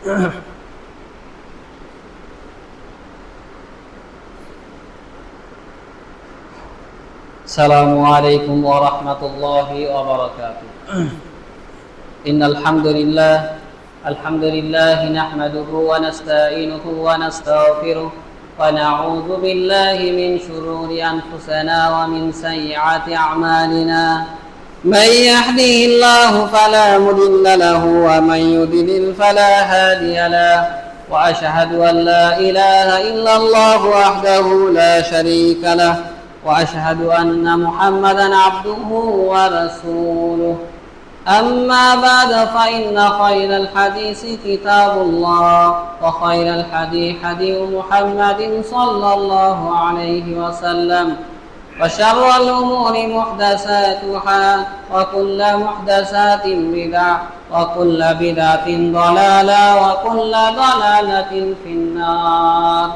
السلام عليكم ورحمة الله وبركاته. إن الحمد لله نحمده ونستعينه ونستغفره ونعوذ بالله من شرور أنفسنا ومن سيئات أعمالنا. من يهده الله فلا مضل له ومن يضلل فلا هادي له، وأشهد أن لا إله إلا الله وحده لا شريك له، وأشهد أن محمدًا عبده ورسوله. أما بعد، فإن خير الحديث كتاب الله، وخير الهدي هدي محمد صلى الله عليه وسلم، وشر الأمور محدثاتها، وكل محدثات بدعة، وكل بدعة ضلالة، وكل ضلالة في النار.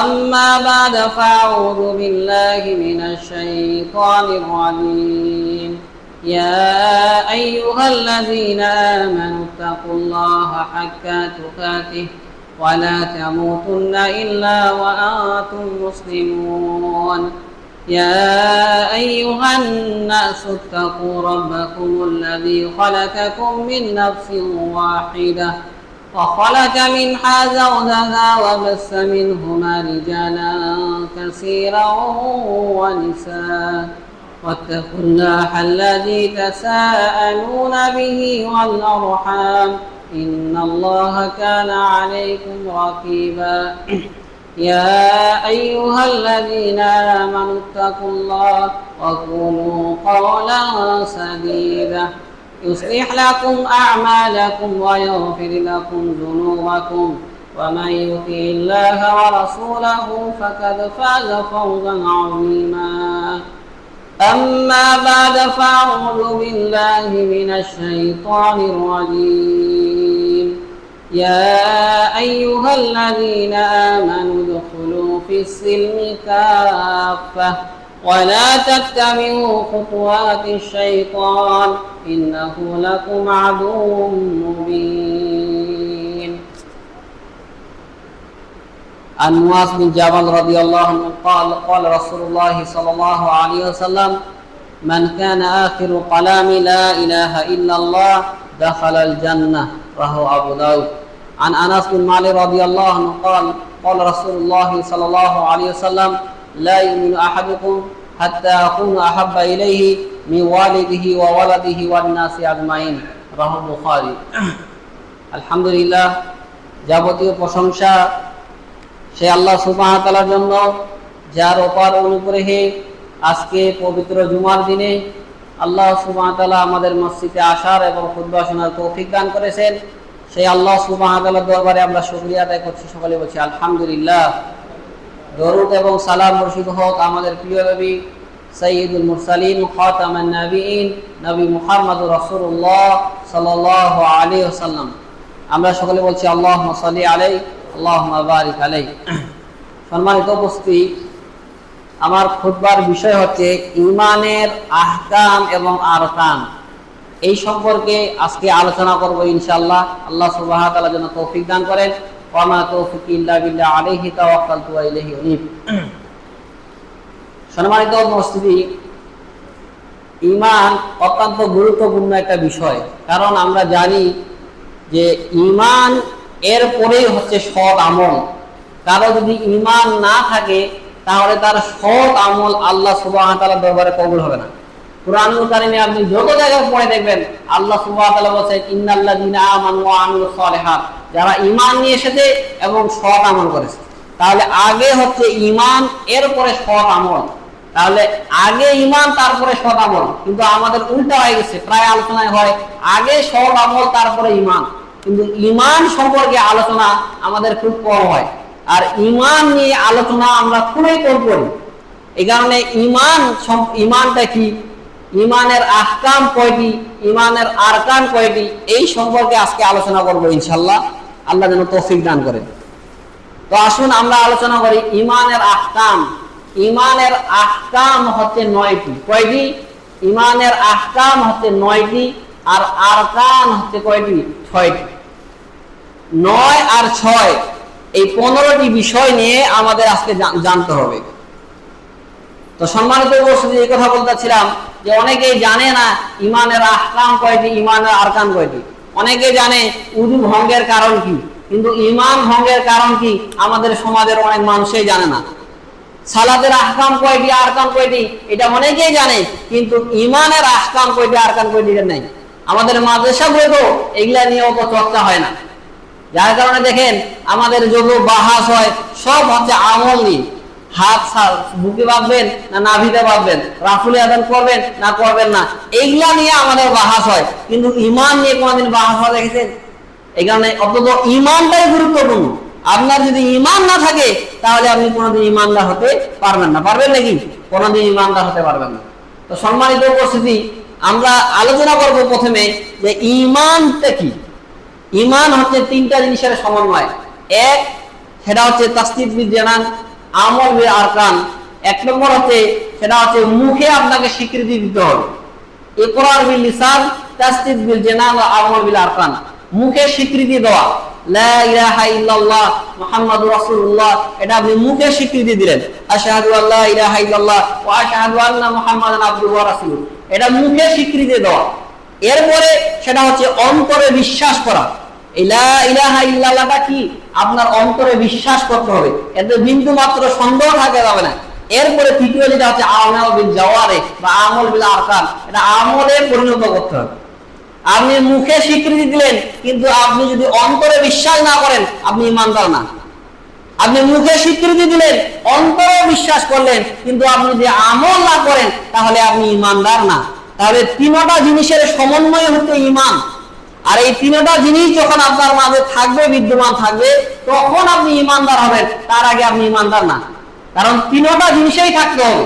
أما بعد، فأعوذ بالله من الشيطان الرجيم. يا أيها الذين آمنوا اتقوا الله حق تقاته ولا تموتن إلا وأنتم مسلمون. يا أيها الناس اتقوا ربكم الذي خلقكم من نفس واحدة وخلق منها زوجها وبث منهما رجالا كثيرا ونساء، واتقوا الله الذي تساءلون به والأرحام، إن الله كان عليكم رقيبا. يا أيها الذين آمنوا اتقوا الله وقولوا قولا سديدا يصلح لكم أعمالكم ويغفر لكم ذنوبكم، ومن يطع الله ورسوله فقد فاز فوزا عظيما. أما بعد، فأعوذ بالله من الشيطان الرجيم. يا أيها الذين آمنوا ادخلوا في السلم كافة ولا تتبعوا خطوات الشيطان إنه لكم عدو مبين. عن معاذ بن جبل رضي الله عنه قال رسول الله صلى الله عليه وسلم: من كان آخر كلام لا إله إلا الله دخل الجنة. رواه أبو داود. عن أنس بن مالك رضي الله عنه قال رسول الله صلى الله عليه وسلم: لا يؤمن أحدكم حتى أكون أحب إليه من والده وولده والناس أجمعين। رواه البخاري। আলহামদুলিল্লাহ, যাবতীয় প্রশংসা সে আল্লাহ সুবহানাহু ওয়া তাআলার জন্য, যার অপার অনুগ্রহে আজকে পবিত্র জুমার দিনে আল্লাহ সুবহানাহু ওয়া তাআলা আমাদের মসজিদে আসার এবং খুতবা শোনার তৌফিক দান করেছেন। সেই আল্লাহ সুবহানাহু ওয়া তাআলার দরবারে আমরা শুকরিয়া আদায় করছি। সকলে বলছি আলহামদুলিল্লাহ। দরুদ এবং সালাম বর্ষিত হোক আমাদের প্রিয় নবী সাইয়্যিদুল মুরসালিন খাতামান নবিয়্যিন নবী মুহাম্মদুর রাসূলুল্লাহ সাল্লাল্লাহু আলাইহি ওয়াসাল্লাম। আমরা সকলে বলছি আল্লাহুম্মা সাল্লি আলাইহি আল্লাহুম্মা বারিক আলাইহি। সম্মানিত উপস্থিতি, আমার খুতবার বিষয় হচ্ছে ঈমানের আহকাম এবং আরকান। এই সম্পর্কে আজকে আলোচনা করব ইনশাআল্লাহ। আল্লাহ সুবহানাহু ওয়া তাআলা যেন তৌফিক দান করেন। ওয়া মা তাওফীকি ইল্লা বিল্লাহ আলাইহি তাওয়াক্কালতু ওয়া ইলাইহি উনীব। সম্মানিত উপস্থিতি, ঈমান অত্যন্ত গুরুত্বপূর্ণ একটা বিষয়। কারণ আমরা জানি যে ঈমান এর পরেই হচ্ছে সৎ আমল। কারো যদি ঈমান না থাকে তাহলে তার সৎ আমল আল্লাহ সুবহানাহু ওয়া তাআলার দরবারে কবুল হবে না। কুরআনুল কারীমে আপনি যত জায়গায় পড়ে দেখবেন আল্লাহ সুবহানাহু ওয়া তাআলা বলেছেন ইন্নাল্লাযীনা আমানু ওয়া আমিলুস সালিহাত, যারা ঈমান নিয়ে এসেছে এবং সৎ আমল করেছে। তাহলে আগে হচ্ছে ঈমান, এরপরে সৎ আমল। তাহলে আগে ঈমান তারপরে সৎ আমল, কিন্তু আমাদের উল্টা হয়ে গেছে। প্রায় আলোচনায় হয় আগে সৎ আমল তারপরে ঈমান, কিন্তু ঈমান সম্পর্কে আলোচনা আমাদের খুব কম হয়। আর ঈমান নিয়ে আলোচনা আমরা খুবই কম করি। এই কারণে ঈমানটা কি, ঈমানের আহকাম কয়টি, ঈমানের আরকান কয়টি, এই সম্পর্কে আজকে আলোচনা করব ইনশাআল্লাহ। আল্লাহ যেন তৌফিক দান করেন। তো আসুন আমরা আলোচনা করি ঈমানের আহকাম। ঈমানের আহকাম হচ্ছে 9টি। কয়টি? ঈমানের আহকাম হচ্ছে 9টি, আর আরকান হচ্ছে কয়টি? 6টি। 9 আর 6 এই 15টি বিষয় নিয়ে আমাদের আজকে জানতে হবে। তো সম্মানিত উপস্থিতি, এই কথা বলতেছিলাম যে অনেকেই জানে না ইমানের আহকাম কয়টি, ইমানের আরকান কয়টি। অনেকে জানে উযু ভঙ্গের কারণ কি, কিন্তু ইমান ভঙ্গের কারণ কি আমাদের সমাজের অনেক মানুষই জানে না। সালাতের আহকাম কয়টি, আরকান কয়টি এটা অনেকেই জানে, কিন্তু ইমানের আহকাম কয়টি, আরকান কয়টি এটা নেই। আমাদের মাদ্রাসাগুলো এগুলা নিয়ে অত চর্চা হয় না, যার কারণে দেখেন আমাদের যত বাহাস হয় সব হচ্ছে আমল নিয়ে। হাত বুকে বাঁধবেন না নাভিতে বাঁধবেন, রাফুলে আদান করবেন না করবেন না, এইগুলা নিয়ে আমাদের বাহাস হয়, কিন্তু ইমান নিয়ে কোনদিন বাহাস হয় দেখেছেন? এই কারণে অন্তত ইমানটাই গুরুত্বপূর্ণ। আপনার যদি ইমান না থাকে তাহলে আপনি কোনোদিন ইমানদার হতে পারবেন না। পারবেন নাকি? কোনোদিন ইমানদার হতে পারবেন না। তো সম্মানিত উপস্থিতি, আমরা আলোচনা করব প্রথমে যে ইমানটা কি। ইমান হচ্ছে 3টা জিনিসের সমন্বয়। এক, সেটা হচ্ছে তাসদীক বিল জানান, আমল বিল আরকান। 1 নম্বর হচ্ছে সেটা হচ্ছে মুখে আপনাকে স্বীকৃতি দিতে হবে। ইকরার বিল লিসান, তাসদীক বিল জানান, আমল বিল আরকান। মুখে স্বীকৃতি দেওয়া, লা ইলাহা ইল্লাল্লাহ মুহাম্মাদুর রাসূলুল্লাহ, এটা আপনি মুখে স্বীকৃতি দিলেন। আশহাদু আল্লা ইলাহা ইল্লাল্লাহ ওয়া আশহাদু আন্না মুহাম্মাদান আবদুহু ওয়া রাসূলুহু, এটা মুখে স্বীকৃতি দেওয়া। এরপরে সেটা হচ্ছে অন্তরে বিশ্বাস করা। লা ইলাহা ইল্লাল্লাহটা কি আপনার অন্তরে বিশ্বাস করতে হবে, এতে বিন্দু মাত্র সন্দেহ থাকা যাবে না। এরপরে তৃতীয় যেটা হচ্ছে আমাল বিল জাওয়ারিহ বা আমল বিল আরকান, এটা আমলে পরিণত করতে হবে। আপনি মুখে স্বীকৃতি দিলেন, কিন্তু আপনি যদি অন্তরে বিশ্বাস না করেন আপনি ইমানদার না। আপনি মুখে স্বীকৃতি দিলেন, অন্তরে বিশ্বাস করলেন, কিন্তু আপনি যদি আমল না করেন তাহলে আপনি ইমানদার না। তাহলে 3টা জিনিসের সমন্বয় হচ্ছে ইমান। আর এই 3টা জিনিস যখন আপনার মাঝে থাকবে, বিদ্যমান থাকবে, তখন আপনি ইমানদার হবেন। তার আগে আপনি ইমানদার না, কারণ 3টা জিনিসই থাকতে হবে।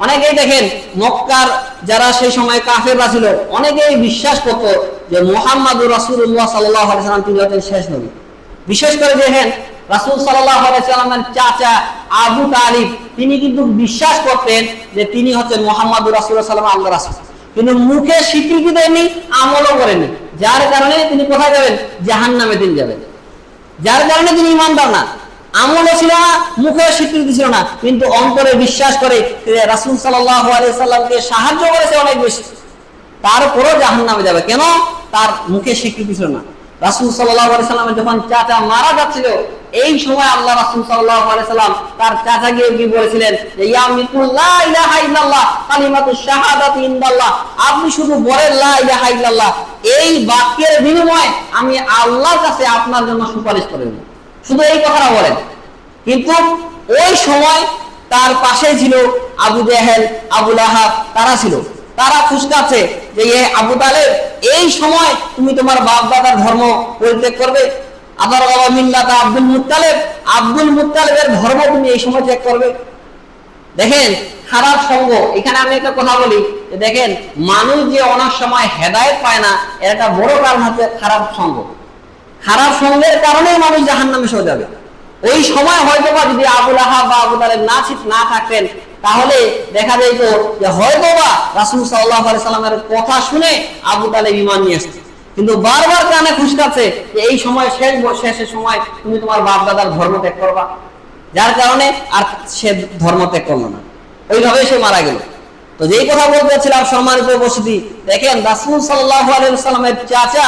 অনেকেই দেখেন মক্কার যারা সেই সময় কাফেররা ছিল, অনেকেই বিশ্বাস করত যে মুহাম্মাদুর রাসূলুল্লাহ সাল্লাল্লাহু আলাইহি ওয়াসাল্লাম তিনি হচ্ছেন শেষ নবী। বিশেষ করে দেখেন রাসূল সাল্লাল্লাহু আলাইহি ওয়াসাল্লামের চাচা আবু তালিব, তিনি কিন্তু বিশ্বাস করতেন যে তিনি হচ্ছেন মুহাম্মাদুর রাসূলুল্লাহ সাল্লাল্লাহু আলাইহি ওয়াসাল্লাম আল্লাহর রাসূল, কিন্তু মুখে স্বীকৃতি দেননি, আমলও করেননি। যার কারণে তিনি কোথায় যাবেন? জাহান্নামে তিনি যাবেন। যার কারণে তিনি ইমানদার না। আমলও ছিল না, মুখে স্বীকৃতি ছিল না, কিন্তু অন্তরে বিশ্বাস করে রাসূল সাল্লাল্লাহু আলাইহি ওয়াসাল্লামকে সাহায্য করেছে অনেক বেশি, তারপরও জাহান্নামে যাবে। কেন? তার মুখে স্বীকৃতি ছিল না। রাসূল সাল্লাল্লাহু আলাইহি ওয়াসাল্লামের যখন চাচা মারা যাচ্ছিল, এই সময় আল্লাহ রাসূল সাল্লাল্লাহু আলাইহি ওয়াসাল্লাম তার চাচাকে কি বলেছিলেন যে ইয়া মিকুল লা ইলাহা ইল্লাল্লাহ কালিমাতুশ শাহাদাতি ইনদাল্লাহ, আপনি শুধু বলেন লা ইলাহা ইল্লাল্লাহ, এই বাক্যের বিনিময়ে আমি আল্লাহর কাছে আপনার জন্য সুপারিশ করে দেব। শুধু এই কথাটা বলেন। কিন্তু ওই সময় তার পাশেই ছিল আবু জেহেল, আবু লাহাব, তারা ছিল। তারা ফুসকাচ্ছে যে আবু তালেব, এই সময় তুমি তোমার বাপ দাদার ধর্ম পরিত্যাগ করবে? আবার বাবা মিল্লাতা আব্দুল মুত্তালিব, আব্দুল মুত্তালিবের ধর্ম তুমি এই সময় ত্যাগ করবে? দেখেন খারাপ সঙ্গ। এখানে আমি একটা কথা বলি যে দেখেন মানুষ যে অনেক সময় হেদায়েত পায় না, এর একটা বড় কারণ হচ্ছে খারাপ সঙ্গ। খারাপ সঙ্গের কারণেই মানুষ জাহান্নামে চলে যাবে। ওই সময় হয়তো বা যদি আবু লাহাব বা আবু তালেব না থাকতেন, তাহলে দেখা যেত যে হয়তো বা রাসূল সাল্লাল্লাহু আলাইহি সাল্লামের কথা শুনে আবু তালেব ঈমান নিয়ে আসছে। কিন্তু বারবার কানে খুশকাচ্ছে যে এই সময় শেষের সময় তুমি তোমার বাপ দাদার ধর্ম ত্যাগ করবা। যার কারণে আর সে ধর্ম ত্যাগ করলো না, ওইভাবে সে মারা গেল। তো যেই কথা বলতে চাচ্ছিলাম সম্মানিত উপস্থিতি, দেখেন রাসূল সাল্লাল্লাহু আলাইহি ওয়াসাল্লামের চাচা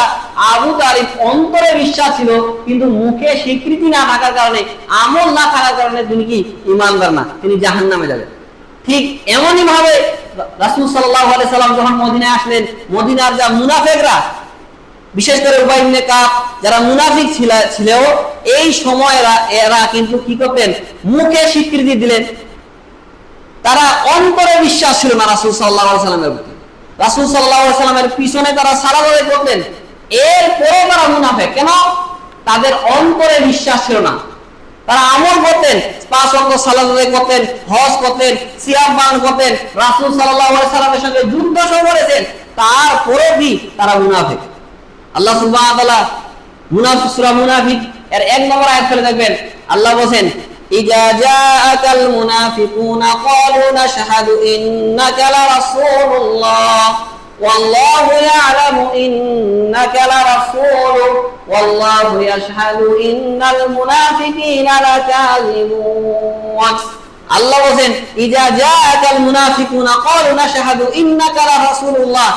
আবু তালিব অন্তরে বিশ্বাস ছিল, কিন্তু মুখে স্বীকৃতি না থাকার কারণে, আমল না থাকার কারণে তিনি কি ঈমানদার না, তিনি জাহান্নামে যাবেন। ঠিক এমনই ভাবে রাসূল সাল্লাল্লাহু আলাইহি ওয়াসাল্লাম যখন মদিনায় আসলেন, মদিনার যা মুনাফিকরা, বিশেষ করে উবাই ইবনে কাব, যারা মুনাফিক ছিল, এই সময় এরা কিন্তু কি করতেন? মুখে স্বীকৃতি দিলেন, তারা অন্তরে বিশ্বাস ছিল না রাসূল সাল্লাল্লাহু আলাইহি ওয়াসাল্লামের প্রতি। রাসূল সাল্লাল্লাহু আলাইহি ওয়াসাল্লামের পিছনে তারা সালাত করতেন, এরপরে তারা মুনাফিক। কেন? তাদের অন্তরে বিশ্বাস ছিল না। তারা আমল করতেন, 5 ওয়াক্ত সালাত করতেন, হজ করতেন, সিয়াম পালন করতেন, রাসূল সাল্লাল্লাহু আলাইহি ওয়াসাল্লামের সঙ্গে যুদ্ধ করেছেন, তারপরে কি তারা মুনাফিক। আল্লাহ সুবহানাহু ওয়া তাআলা সূরা মুনাফিক এর 1 নম্বর আয়াত ফেলে দেখবেন, আল্লাহ বলেন ইজা জাআকাল মুনাফিকুনা ক্বালু নাশহাদু ইন্নাকা লারাসূলুল্লাহ ওয়াল্লাহু ইয়ালামু ইন্নাকা লারাসূলুহু ওয়াল্লাহু ইয়াশহাদু ইন্নাল মুনাফিকিনা লাকাযিবুন। আল্লাহ বলেন ইজা জাআকাল মুনাফিকুনা ক্বালু নাশহাদু ইন্নাকা লারাসূলুল্লাহ,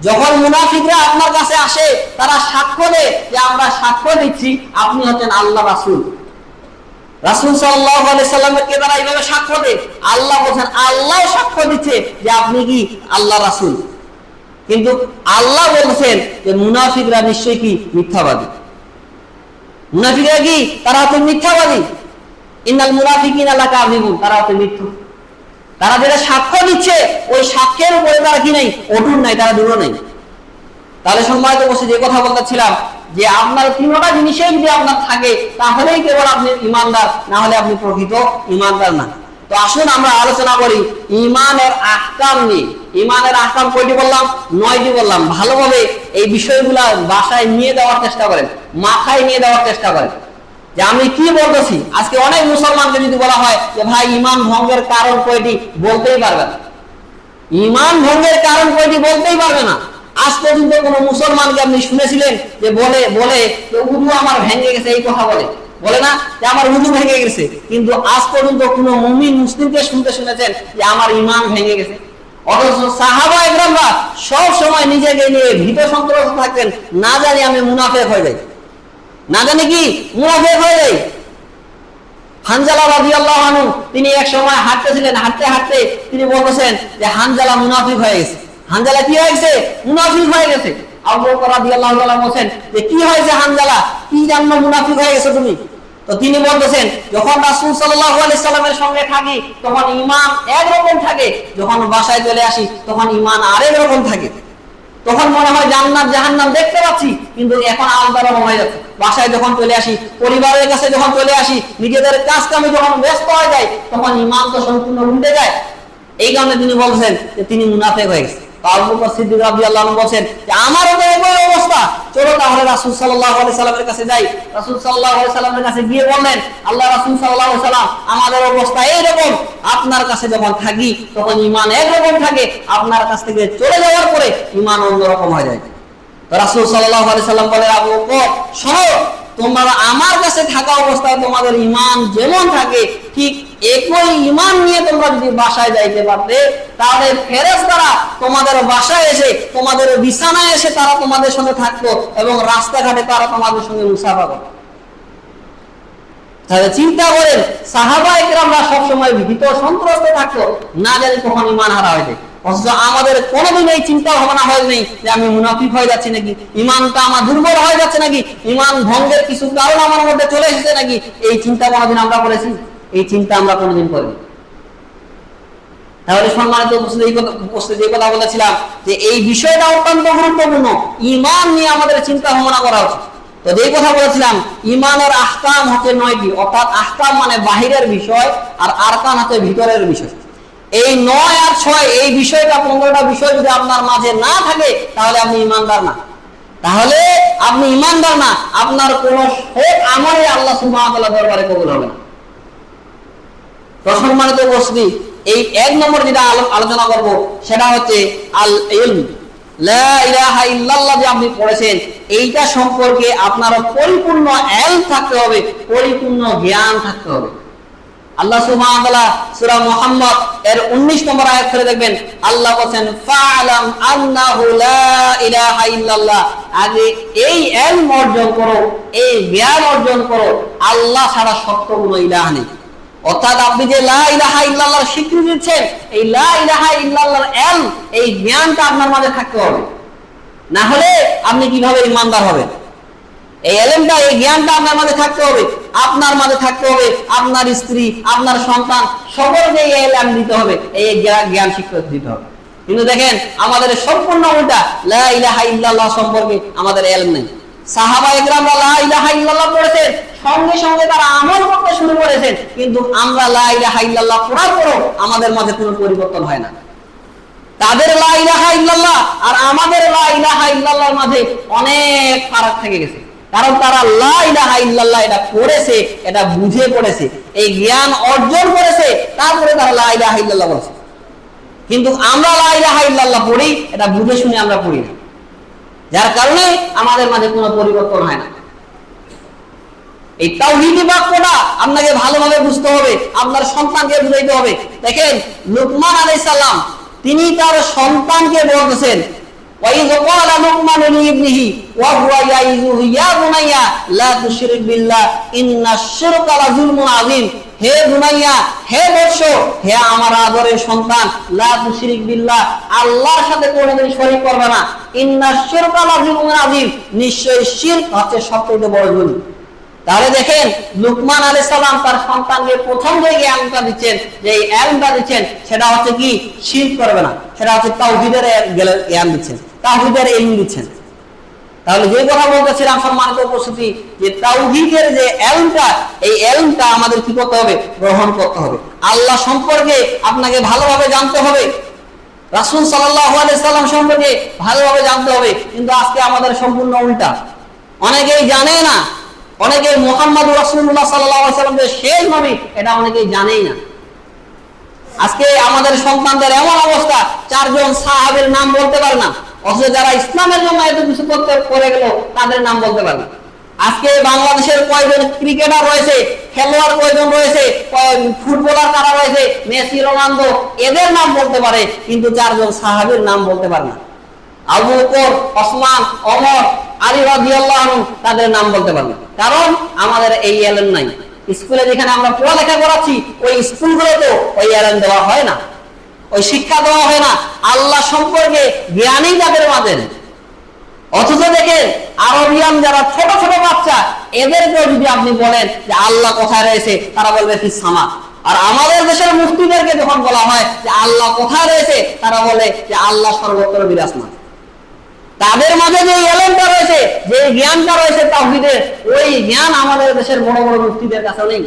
যখন মুনাফিকরা আপনার কাছে আসে তারা সাক্ষ্য দেয় যে আমরা সাক্ষ্য দিচ্ছি আপনি হচ্ছেন আল্লাহ রাসূল। রাসূল সাল্লাল্লাহু আলাইহি সাল্লামের কে তারা এইভাবে সাক্ষ্য দেয়, আল্লাহ বলেন আল্লাহ সাক্ষ্য দিচ্ছে যে আপনি কি আল্লাহ রাসূল। কিন্তু আল্লাহ বলছেন যে মুনাফিকরা নিশ্চয়ই কি মিথ্যাবাদী। মুনাফিকরা কি তারা হচ্ছে মিথ্যাবাদী। ইন্নাল মুনাফিকিনা লাকাযিবুন, তারা হচ্ছে মিথ্যুক। তারা যেটা সাক্ষ্য দিচ্ছে ওই সাক্ষ্যের উপরে তারা কি নাই, অটুট নাই, তারা দৃঢ় নাই। তাহলে সম্মানিত বসে যে কথা বলতেছিলাম যে আপনার তিনটা জিনিসই যদি আপনার থাকে তাহলেই কেবল আপনি ইমানদার, না হলে আপনি প্রকৃত ইমানদার না। তো আসুন আমরা আলোচনা করি ইমানের আহকাম নিয়ে। ইমানের আহকাম কয়টি বললাম? 9টি বললাম। ভালোভাবে এই বিষয়গুলা বাসায় নিয়ে দেওয়ার চেষ্টা করেন, মাথায় নিয়ে দেওয়ার চেষ্টা করেন যে আমি কি বলতেছি। আজকে অনেক মুসলমানকে যদি বলা হয় যে ভাই ইমান ভঙ্গের কারণ কয়টি, বলতেই পারবে না। ইমান ভঙ্গের কারণ কয়টি বলতেই পারবে না। আজ পর্যন্ত কোন মুসলমানকে আপনি শুনেছিলেন যে বলে যে উযু আমার ভেঙে গেছে, এই কথা বলে না যে আমার উযু ভেঙে গেছে। কিন্তু আজ পর্যন্ত কোন মুমিন মুসলিমকে শুনেছেন যে আমার ইমান ভেঙে গেছে? অথচ সাহাবা একরামরা সব সময় নিজেকে নিয়ে ভীত সন্ত্রস্ত থাকতেন, না জানি আমি মুনাফিক হয়ে যাই, না জানি কি মুনাফিক হয়ে যাই। হানজালা রাদিয়াল্লাহু আনহু তিনি এক সময় হাঁটতেছিলেন, হাঁটতে হাঁটতে তিনি বলতেছেন যে হানজালা মুনাফিক হয়ে গেছে। হানজালা কি হয়ে গেছে? মুনাফিক হয়ে গেছে। আবু বকর রাদিয়াল্লাহু তাআলা বলেন যে কি হয়েছে হানজালা, কি জানো মুনাফিক হয়ে গেছে তুমি? তো তিনি বলতেছেন যখন রাসূল সাল্লাল্লাহু আলাইহি সাল্লামের সঙ্গে থাকি তখন ঈমান একরকম থাকে, যখন বাসায় চলে আসি তখন ঈমান আরেক রকম থাকে। তখন মনে হয় জান্নাত জাহান্নাম দেখতে পাচ্ছি, কিন্তু এখন আলাদা রকম হয়ে যাচ্ছে। বাসায় যখন চলে আসি, পরিবারের কাছে যখন চলে আসি, নিজেদের কাজ কামে যখন ব্যস্ত হয়ে যায় তখন ঈমান তো সম্পূর্ণ উল্টে যায়। এই কারণে তিনি বলছেন যে তিনি মুনাফিক হয়ে গেছে। আবু বকর সিদ্দিক রাদিয়াল্লাহু আনহু বলেন যে আমারও তো একই অবস্থা, চলো তাহলে রাসূল সাল্লাল্লাহু আলাইহি সাল্লামের কাছে যাই। রাসূল সাল্লাল্লাহু আলাইহি সাল্লামের কাছে গিয়ে বললেন আল্লাহ রাসূল সাল্লাল্লাহু আলাইহি সাল্লাম আমাদের অবস্থা এইরকম, আপনার কাছে যখন থাকি তখন ঈমান একরকম থাকে, আপনার কাছ থেকে চলে যাওয়ার পরে ঈমান অন্যরকম হয়ে যায়। তো রাসূল সাল্লাল্লাহু আলাইহি সাল্লাম বলে আবু বকর শোনো, তোমরা আমার কাছে থাকা অবস্থায় তোমাদের ঈমান যেমন থাকে ঠিক একই ঈমান নিয়ে তোমরা যদি বাসায় যাইতে পারতে তাহলে ফেরেশতারা তোমাদের বাসায় এসে তোমাদের বিছানায় এসে তারা তোমাদের সঙ্গে থাকতো এবং রাস্তাঘাটে তারা তোমাদের সঙ্গে মুসাফা করতো। তাহলে চিন্তা করেন সাহাবা একরামরা সবসময় ভীত সন্ত্রস্ত থাকতো, না জানি কখন ঈমান হারা হয়ে যায়। অথচ আমাদের কোনোদিন এই চিন্তা ভাবনা হয়নি যে আমি মুনাফিক হয়ে যাচ্ছি নাকি, ঈমানটা আমার দুর্বল হয়ে যাচ্ছে নাকি, ঈমান ভঙ্গের কিছু কারণ আমার মধ্যে চলে এসেছে নাকি। এই চিন্তা কোনোদিন আমরা করেছি? এই চিন্তা আমরা কোনোদিন করিনি। তাহলে সম্মানিত উপস্থিতি যে কথা বলেছিলাম যে এই বিষয়টা অত্যন্ত গুরুত্বপূর্ণ, ঈমান নিয়ে আমাদের চিন্তা ভাবনা করা উচিত। তো যেই কথা বলেছিলাম ঈমানের আহকাম হচ্ছে 9টি, অর্থাৎ আহকাম মানে বাহিরের বিষয় আর আরকান হচ্ছে ভিতরের বিষয়। এই 9 আর 6 এই বিষয়টা 15টা বিষয় যদি আপনার মাঝে না থাকে তাহলে আপনি ঈমানদার না। তাহলে আপনি ঈমানদার না, আপনার কোন সৎ আমলে আল্লাহ সুবহানাহু ওয়া তাআলা দরবারে কবুল হবে না। তো সম্মানিত উপস্থিতি এই 1 নম্বর যেটা আলোচনা করব সেটা হচ্ছে আল ইলম, লা ইলাহা ইল্লাল্লাহ যে আপনি পড়েছেন এইটা সম্পর্কে আপনার পরিপূর্ণ ইলম থাকতে হবে, পরিপূর্ণ জ্ঞান থাকতে হবে। আল্লাহ সুবহানাহু ওয়া তাআলা সূরা মুহাম্মদ এর 19 নম্বর আয়াত করে দেখবেন আল্লাহ বলেন ফাআলাম আন্নাহু লা ইলাহা ইল্লাল্লাহ, আগে এই ইলম অর্জন করো, এই জ্ঞান অর্জন করো আল্লাহ ছাড়া সত্য কোনো ইলাহ নেই। অর্থাৎ আপনি যে লা ইলাহা ইল্লাল্লাহর স্বীকৃতি দিচ্ছেন এই লা ইলাহা ইল্লাল্লাহর ইলম এই জ্ঞানটা আপনার মাঝে থাকতে হবে, না হলে আপনি কিভাবে ঈমানদার হবেন? এই ইলমটা এই জ্ঞানটা আপনার মাঝে থাকতে হবে, আপনার মাঝে থাকতে হবে, আপনার স্ত্রী আপনার সন্তান সকলকে এই ইলম দিতে হবে, এই জ্ঞান শিক্ষা দিতে হবে। কিন্তু দেখেন আমাদের সম্পূর্ণ উল্টা, লা ইলাহা ইল্লাল্লাহ সম্পর্কে আমাদের ইলম নেই। সাহাবা একরামরা লা ইলাহা ইল্লাল্লাহ পড়েছেন, সঙ্গে সঙ্গে তারা আমল করতে শুরু করেছেন, কিন্তু আমরা লা ইলাহা ইল্লাল্লাহ পড়ার পরও আমাদের মাঝে কোনো পরিবর্তন হয় না। তাদের লা ইলাহা ইল্লাল্লাহ আর আমাদের লা ইলাহা ইল্লাল্লাহর মাঝে অনেক ফারাক থেকে গেছে, কারণ তারা লা ইলাহা ইল্লাল্লাহ এটা পড়েছে, এটা বুঝে পড়েছে, এই জ্ঞান অর্জন করেছে, তারপরে তারা লা ইলাহা ইল্লাল্লাহ বলেছে। কিন্তু আমরা লা ইলাহা ইল্লাল্লাহ পড়ি, এটা বুঝে শুনে আমরা পড়ি না, যার কারণে আমাদের মাঝে কোনো পরিবর্তন হয় না। এই তাওহীদি বাক্যটা আপনাকে ভালোভাবে বুঝতে হবে, আপনার সন্তানকে বুঝাইতে হবে। দেখেন লুকমান আলাইহিস সালাম তিনি তার সন্তানকে বলতেছেন, وَإِذْ قَالَ لُقْمَانُ لِابْنِهِ وَهُوَ يَعِظُهُ يَا بُنَيَّ لَا تُشْرِكْ بِاللَّهِ إِنَّ الشِّرْكَ لَظُلْمٌ عَظِيمٌ। হে বুনাইয়া, হে বৎস, হে আমার আদরের সন্তান, লা তুশরিক বিল্লাহ, আল্লাহর সাথে কোনোদিন শরীক করবে না। ইন্নাশ শিরকা লাযুলমুন আযীম, নিশ্চয়ই শিরক হচ্ছে সবচেয়ে বড় জুলুম। তাহলে দেখেন লুকমান আলাইহিস সালাম তার সন্তানকে প্রথম যে জ্ঞানটা দিচ্ছেন, যে ইলমটা দিচ্ছেন, সেটা হচ্ছে কি শিরক করবে না, সেটা হচ্ছে তাওহীদের জ্ঞান দিচ্ছেন, তাওহীদের ইলম দিচ্ছেন। তাহলে যে কথা বলতেছিলাম সম্মানিত উপস্থিতি, যে তাওহীদের যে ইলমটা, এই ইলমটা আমাদের কি করতে হবে? গ্রহণ করতে হবে। আল্লাহ সম্পর্কে আপনাকে ভালোভাবে জানতে হবে, রাসূল সাল্লাল্লাহু আলাইহি সাল্লাম সম্পর্কে ভালোভাবে জানতে হবে। কিন্তু আজকে আমাদের সম্পূর্ণ উল্টা, অনেকেই জানে না, অনেকে মুহাম্মদ রাসূলুল্লাহ সাল্লাল্লাহু আলাইহি সাল্লাম যে শেষ নবী এটা অনেকেই জানেই না। আজকে আমাদের সন্তানদের এমন অবস্থা, 4 জন সাহাবীর নাম বলতে পারে না, অথচ যারা ইসলামের জন্য এত কিছু করতে করে গেল তাদের নাম বলতে পারে না। আজকে বাংলাদেশের কয়জন ক্রিকেটার রয়েছে, খেলোয়াড় কয়জন রয়েছে, ফুটবলার কারা রয়েছে, মেসি, রোনালদো, এদের নাম বলতে পারে, কিন্তু 4 জন সাহাবীর নাম বলতে পারে না। আবু বকর, ওসমান, ওমর, আলী রাদিয়াল্লাহু আনহু, তাদের নাম বলতে পারে না। কারণ আমাদের এই ইলম নাই। স্কুলে যেখানে আমরা পড়ালেখা করাচ্ছি, ওই স্কুলগুলোতে ওই ইলম দেওয়া হয় না, ওই শিক্ষা দেওয়া হয় না, আল্লাহ সম্পর্কে জ্ঞানই তাদের মাঝে। অথচ দেখেন আরবিয়ান যারা ছোট ছোট বাচ্চা, এদেরকে যদি আপনি বলেন যে আল্লাহ কোথায় রয়েছে, তারা বলবে ফিস সামা। আর আমাদের দেশের মুফতিদেরকে যখন বলা হয় যে আল্লাহ কোথায় রয়েছে, তারা বলে যে আল্লাহ সর্বত্র বিরাজমান। তাদের মাঝে যে ইলমটা রয়েছে, যে জ্ঞানটা রয়েছে তাওহীদের, ওই জ্ঞান আমাদের দেশের বড় বড় মুফতিদের কাছে নেই।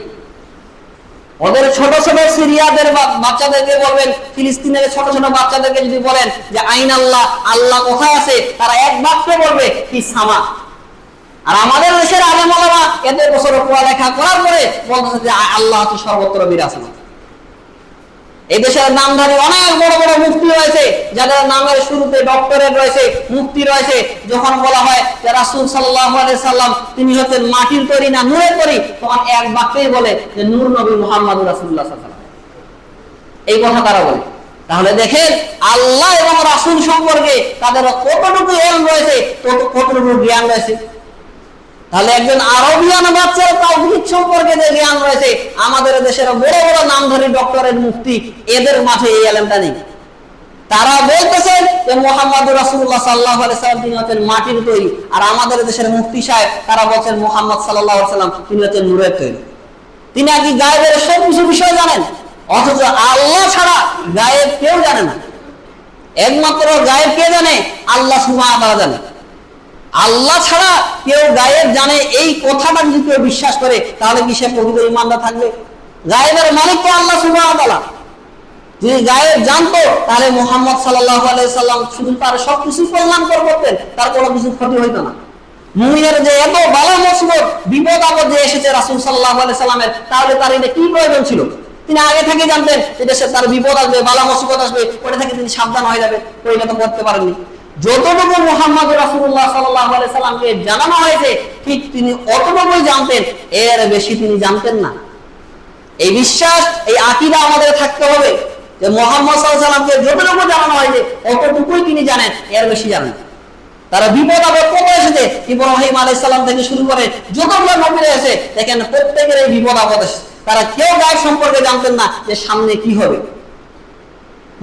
ওদের ছোট ছোট সিরিয়াদের বাচ্চাদেরকে বলবেন, ফিলিস্তিনের ছোট ছোট বাচ্চাদেরকে যদি বলেন যে আইন আল্লাহ, আল্লাহ কোথায় আছে, তারা এক বাক্যে বলবে ফিস সামা। আর আমাদের দেশের আলেম ওলামা এত বছর পড়ালেখা করার পরে বলতেছে যে আল্লাহ হচ্ছে সর্বত্র বিরাজমান। এই দেশের নামধারী অনেক বড় বড় মুফতি রয়েছে, যাদের নামের শুরুতে ডক্টরেট রয়েছে, মুফতি রয়েছে। যখন বলা হয় যে রাসূল সাল্লাল্লাহু আলাইহি সাল্লাম তিনি হচ্ছেন মাটির তৈরি না নূরের তৈরি, তখন এক বাক্যেই বলে যে নূর নবী মুহাম্মদ রাসূলুল্লাহ সাল্লাল্লাহু আলাইহি ওয়াসাল্লাম, এই কথা তারা বলে। তাহলে দেখেন আল্লাহ এবং রাসূল সম্পর্কে তাদের কতটুকু ইলম রয়েছে, কতটুকু জ্ঞান রয়েছে। তাহলে একজন আরবিয়ান বাচ্চার তাওহীদ সম্পর্কে যে জ্ঞান রয়েছে, আমাদের দেশের বড় বড় নামধারী ডক্টরেট, মুফতি, এদের মাঝে এই ইলমটা নেই। তারা বলতেছেন যে মুহাম্মদ রাসূলুল্লাহ সাল্লাল্লাহু আলাইহি সাল্লাম তিনি হচ্ছেন মাটির তৈরি, আর আমাদের দেশের মুফতি সাহেব তারা বলছেন মুহাম্মদ সাল্লাল্লাহু আলাইহি সাল্লাম তিনি হচ্ছেন নূরের তৈরি। তিনি নাকি গায়েবের সব কিছু বিষয় জানেন, অথচ আল্লাহ ছাড়া গায়েব কেউ জানে না। একমাত্র গায়েব কে জানে? আল্লাহ সুবহানাহু ওয়া তাআলা জানে। আল্লাহ ছাড়া কেউ গায়েব জানে, এই কথাটা যদি কেউ বিশ্বাস করে, তাহলে কি সে প্রকৃত ঈমানদার থাকবে? গায়েবের মালিক তো আল্লাহ সুবহানাহু ওয়া তাআলা। যদি গায়েব জানতো, তাহলে মুহাম্মদ সাল্লাল্লাহু আলাইহি সাল্লাম শুধু তার সবকিছু কল্যাণ করতেন, তার কোনো কিছু ক্ষতি হইতো না। মুমিনের যে এত বালা মুসিবত, বিপদ আপদ যে এসেছে রাসূল সাল্লাল্লাহু আলাইহি সাল্লামের, তাহলে তার এটা কি প্রয়োজন ছিল? তিনি আগে থেকে জানতেন যে দেশে তার বিপদ আসবে, বালা মুসিবত আসবে, ওটা থেকে তিনি সাবধান হয়ে যাবেন। ওইটা তো করতে পারেননি। যতটুকু মুহাম্মদ রাসূলুল্লাহ সাল্লাল্লাহু আলাইহি সাল্লামকে জানানো হয়েছে, ঠিক তিনি অতটুকুই জানতেন, এর বেশি তিনি জানতেন না। এই বিশ্বাস, এই আকীদা আমাদের থাকতে হবে যে মুহাম্মদ সাল্লাল্লাহু আলাইহি সাল্লামকে যতটুকু জানানো হয়েছে, অতটুকুই তিনি জানেন, এর বেশি জানেন। তারা বিপদ আপদ কত এসেছে, ইব্রাহিম আলাইহিস সালাম থেকে শুরু করে যতগুলো নবী রয়েছে, দেখেন প্রত্যেকের এই বিপদ আপদ এসেছে। তারা কেউ গায়েব সম্পর্কে জানতেন না যে সামনে কি হবে।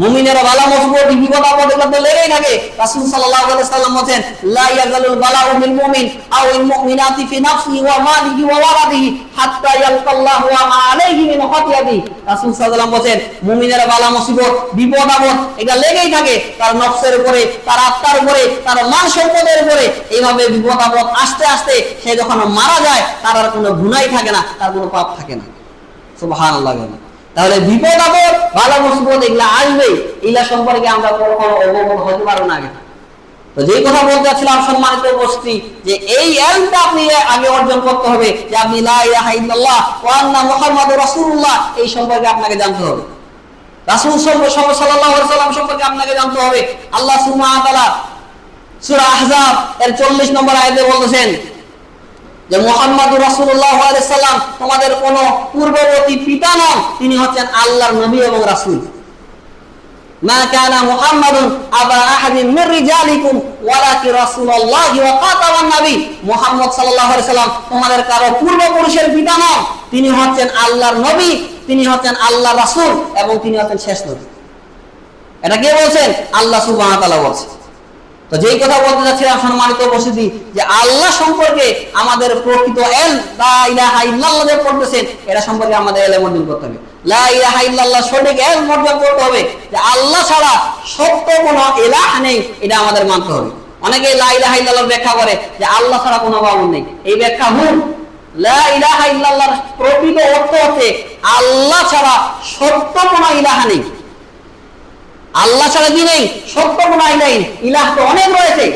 মুমিনেরা বালা মুসিবত, বিপদ আপদ এগুলো তো লেগেই থাকে। রাসূল সাল্লাল্লাহু আলাইহি সাল্লাম বলেন, লা ইয়াজালুল বালাউ মিল মুমিন আও ইল মুমিনাতি ফি নাফসিহি ওয়া মালিহি ওয়া ওয়ালাদিহি হাত্তা ইয়ালকাল্লাহু ওয়া মা আলাইহি মিন খাতিয়াতি। রাসূল সাল্লাল্লাহু আলাইহি সাল্লাম বলেন, মুমিনেরা বালা মুসিবত, বিপদ আপদ এগুলো লেগেই থাকে, তার নফসের উপরে, তার আত্মার উপরে, তার মান সম্পদের উপরে। এইভাবে বিপদ আপদ আস্তে আস্তে সে যখন মারা যায়, তার আর কোনো গুনাহই থাকে না, তার কোনো পাপ থাকে না। সুবহানাল্লাহ। তাহলে বিপদ আপদ, বালা মুসিবত এগুলা আসবেই, এগুলা সম্পর্কে আমরা কখনো অবগত হতে পারবো না আগে। তো যেই কথা বলতে চাচ্ছিলাম সম্মানিত উপস্থিতি, যে এই ইলমটা আপনি আগে অর্জন করতে হবে, যে আপনি লা ইলাহা ইল্লাল্লাহ ওয়া আন্না মুহাম্মাদুর রাসূলুল্লাহ, এই সম্পর্কে আপনাকে জানতে হবে। রাসূল সাল্লাল্লাহু আলাইহি সাল্লাম সম্পর্কে আপনাকে জানতে হবে। আল্লাহ সুবহানাহু ওয়া তাআলা সূরা আহজাব এর 40 নম্বর আয়াতে বলতেছেন, যে মুহাম্মদুর রাসূলুল্লাহ সাল্লাল্লাহু আলাইহি সাল্লাম তোমাদের কোন পূর্ববর্তী পিতা নন, তিনি হচ্ছেন আল্লাহর নবী এবং রাসূল। মা কানা মুহাম্মাদুন আবা আহাদিন মির রিজালিকুম ওয়ালাকি রাসূলুল্লাহি ওয়া খাতামান নবী। মুহাম্মদ সাল্লাল্লাহু আলাইহি সাল্লাম তোমাদের কারো পূর্বপুরুষের পিতা নন, তিনি হচ্ছেন আল্লাহর নবী, তিনি হচ্ছেন আল্লাহর রাসূল এবং তিনি হচ্ছেন শেষ নবী। এটা কে বলছেন? আল্লাহ সুবহানাহু ওয়া তাআলা বলছেন। তো যেই কথা বলতে যাচ্ছিলাম সম্মানিত উপস্থিতি, যে আল্লাহ সম্পর্কে আমাদের প্রকৃত ইলম, লা ইলাহা ইল্লাল্লাহ যে পড়তেছেন, এটা সম্পর্কে আমাদের ইলম অর্জন করতে হবে। লা ইলাহা ইল্লাল্লাহ সঠিক ইলম অর্জন করতে হবে, যে আল্লাহ ছাড়া সত্য কোনো ইলাহ নেই, এটা আমাদের মানতে হবে। অনেকে লা ইলাহা ইল্লাল্লাহর ব্যাখ্যা করে যে আল্লাহ ছাড়া কোনো মাবুদ নেই, এই ব্যাখ্যা ভুল। লা ইলাহা ইল্লাল্লাহর প্রকৃত অর্থ হচ্ছে আল্লাহ ছাড়া সত্য কোনো ইলাহ নেই। আল্লাহ ছাড়া কি নেই? সত্য কোনো ইলাহ নেই। ইলাহ তো অনেক রয়েছে,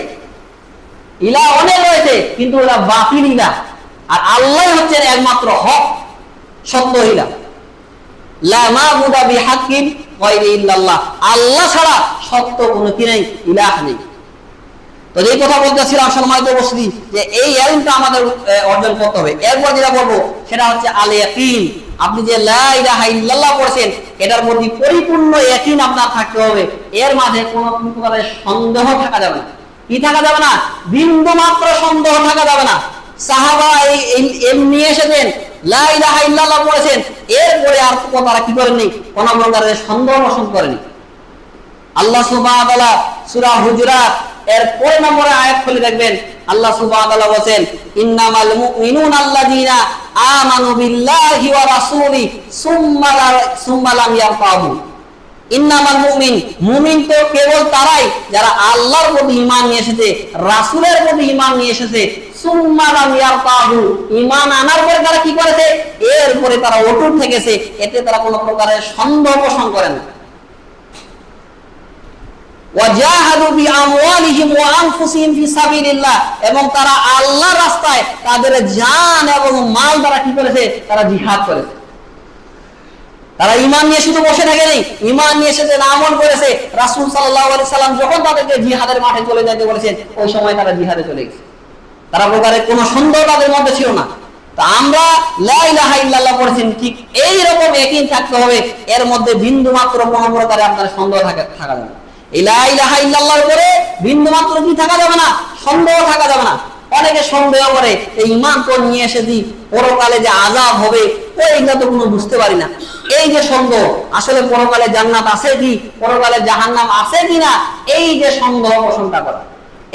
ইলাহ অনেক রয়েছে, কিন্তু ওরা বাতিল ইলাহ। আর আল্লাহ হচ্ছেন একমাত্র হক সত্য ইলাহ। লা মাবুদা বিহাক্কিন গায়রি ইল্লাল্লাহ, আল্লাহ ছাড়া সত্য কোনো কি নেই, ইলাহ নেই। তো যেই কথা বলতেছিলাম সম্মানিত উপস্থিতি, যে এই ইলমটা আমাদের অর্জন করতে হবে। এরপর যেটা বলবো সেটা হচ্ছে আল ইয়াকিন। আপনি যে লা ইলাহা ইল্লাল্লাহ পড়ছেন, এটার প্রতি পরিপূর্ণ ইয়াকিন আপনার থাকতে হবে। এর মাঝে কোনো প্রকারের সন্দেহ থাকা যাবে না। কি থাকা যাবে না? বিন্দু মাত্র সন্দেহ থাকা যাবে না। সাহাবা এই নিয়ে এসেছেন, লা ইলাহা ইল্লাল্লাহ পড়েছেন, এরপরে আর তারা কি করেননি? কোনো প্রকারের সন্দেহ পোষণ করেনি। আল্লাহ সুবহানাহু ওয়া তাআলা সূরা হুজুরাত এর 4 নম্বরে আয়াত খুলে দেখবেন, আল্লাহ সুবহানাহু ওয়া তাআলা বলেন, ইন্নামাল মুমিনুনা আল্লাযীনা আমানু বিল্লাহি ওয়া রাসূলি সুম্মা লাম ইয়ারতাবু। ইন্নামাল মুমিন, মুমিন তো কেবল তারাই যারা আল্লাহর প্রতি ঈমান নিয়ে এসেছে, রাসূলের প্রতি ঈমান নিয়ে এসেছে। সুম্মা লাম ইয়ারতাবু, ঈমান আনার পরে তারা কি করেছে? এরপরে তারা অটুট থেকেছে, এতে তারা কোনো প্রকারের সন্দেহ পোষণ করে না। ওয়াজাহাদু বিআমওয়ালিহিম ওয়া আনফুসিহিম ফি সাবিলিল্লাহ, এবং তারা আল্লাহর রাস্তায় তাদের জান এবং মাল দ্বারা কি করেছে? তারা জিহাদ করেছে। তারা ঈমান নিয়ে শুধু বসে থাকেনি, ঈমান নিয়ে এসেছে, আমল করেছে। রাসূল সাল্লাল্লাহু আলাইহি সাল্লাম যখন তাদেরকে জিহাদের মাঠে চলে যেতে বলেছেন, ওই সময় তারা জিহাদে চলে গেছে। তারা প্রকারের কোনো সন্দেহ তাদের মধ্যে ছিল না। তো আমরা লা ইলাহা ইল্লাল্লাহ পড়েছেন, ঠিক এই রকম ইয়াকিন থাকতে হবে, এর মধ্যে বিন্দু মাত্র কোনো প্রকারে আপনার সন্দেহ থাকা যাবে না। লা ইলাহা ইল্লাল্লাহর পরে বিন্দুমাত্র কি থাকা যাবে না? সন্দেহ থাকা যাবে না। অনেকে সন্দেহ করে, এই ঈমান তো নিয়ে এসেছি, পরকালে যে আযাব হবে ওইগুলো তো কোনো বুঝতে পারি না। এই যে সন্দেহ, আসলে পরকালে জান্নাত আছে কি, পরকালে জাহান্নাম আছে কিনা, এই যে সন্দেহ পোষণটা করা,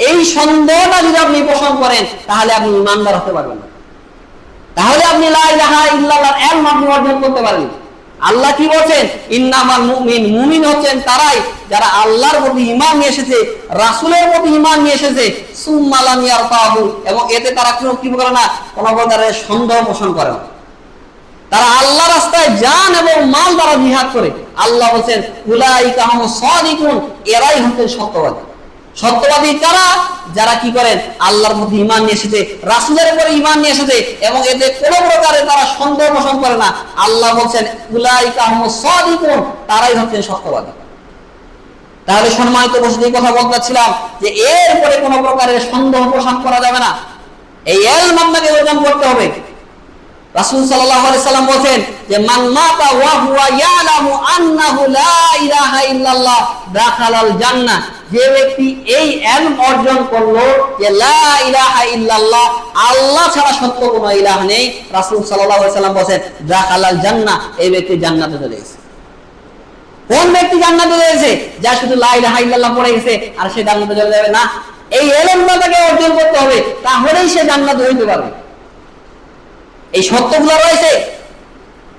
এই সন্দেহটা যদি আপনি পোষণ করেন, তাহলে আপনি ঈমানদার হতে পারবেন না। তাহলে আপনি লা ইলাহা ইল্লাল্লাহর ইলম আপনি অর্জন করতে পারবেন। আল্লাহ কি বলছেন? ইন্নামাল মুমিন, মুমিন হচ্ছেন তারাই যারা আল্লাহর প্রতি ঈমান নিয়ে এসেছে, রাসূলের প্রতি ঈমান নিয়ে এসেছে, সুম্মা লাম ইয়ারতাবু, এবং এতে তারা কি করে না? কোনো প্রকারের সন্দেহ পোষণ করে না। তারা আল্লাহর রাস্তায় জান এবং মাল দ্বারা জিহাদ করে। আল্লাহ বলেন, উলাইকা হুমুস সাদিকুন, এরাই হচ্ছেন সত্যবাদী। সত্যবাদী কারা? যারা কি করেন? আল্লাহর প্রতি ঈমান নিয়ে এসেছে, রাসূলের উপরে ঈমান নিয়ে এসেছে, এবং এতে কোনো প্রকারে তারা সন্দেহ পোষণ করে না। আল্লাহ বলেন, উলাইকা হুমুস সাদিকুন, তারাই হচ্ছেন সত্যবাদী। তাহলে সম্মানিত উপস্থিতি, কথা বলতেছিলাম যে এরপরে কোনো প্রকারের সন্দেহ পোষণ করা যাবে না। এই ইলম আপনাকে অর্জন করতে হবে। রাসূল সাল্লাল্লাহু আলাইহি সাল্লাম বলেন যে মান মাতা ওয়া হুয়া ইয়ালামু আন্নাহু লা ইলাহা ইল্লাল্লাহ দাখালাল জান্নাহ, যে ব্যক্তি এই ইলম অর্জন করলো যে লা ইলাহা ইল্লাল্লাহ, আল্লাহ ছাড়া সত্য কোনো ইলাহ নেই, রাসূল সাল্লাল্লাহু আলাইহি সাল্লাম বলেন দাখালাল জান্নাহ, এই ব্যক্তি জান্নাতে চলে গেছে। কোন ব্যক্তি জান্নাতে চলে গেছে? যা শুধু লা ইলাহা ইল্লাল্লাহ পড়ে গেছে আর সে জান্নাতে চলে যাবে না। এই ইলমটা তাকে অর্জন করতে হবে, তাহলেই সে জান্নাতে হইতে পারবে। এই সত্যগুলো রয়েছে।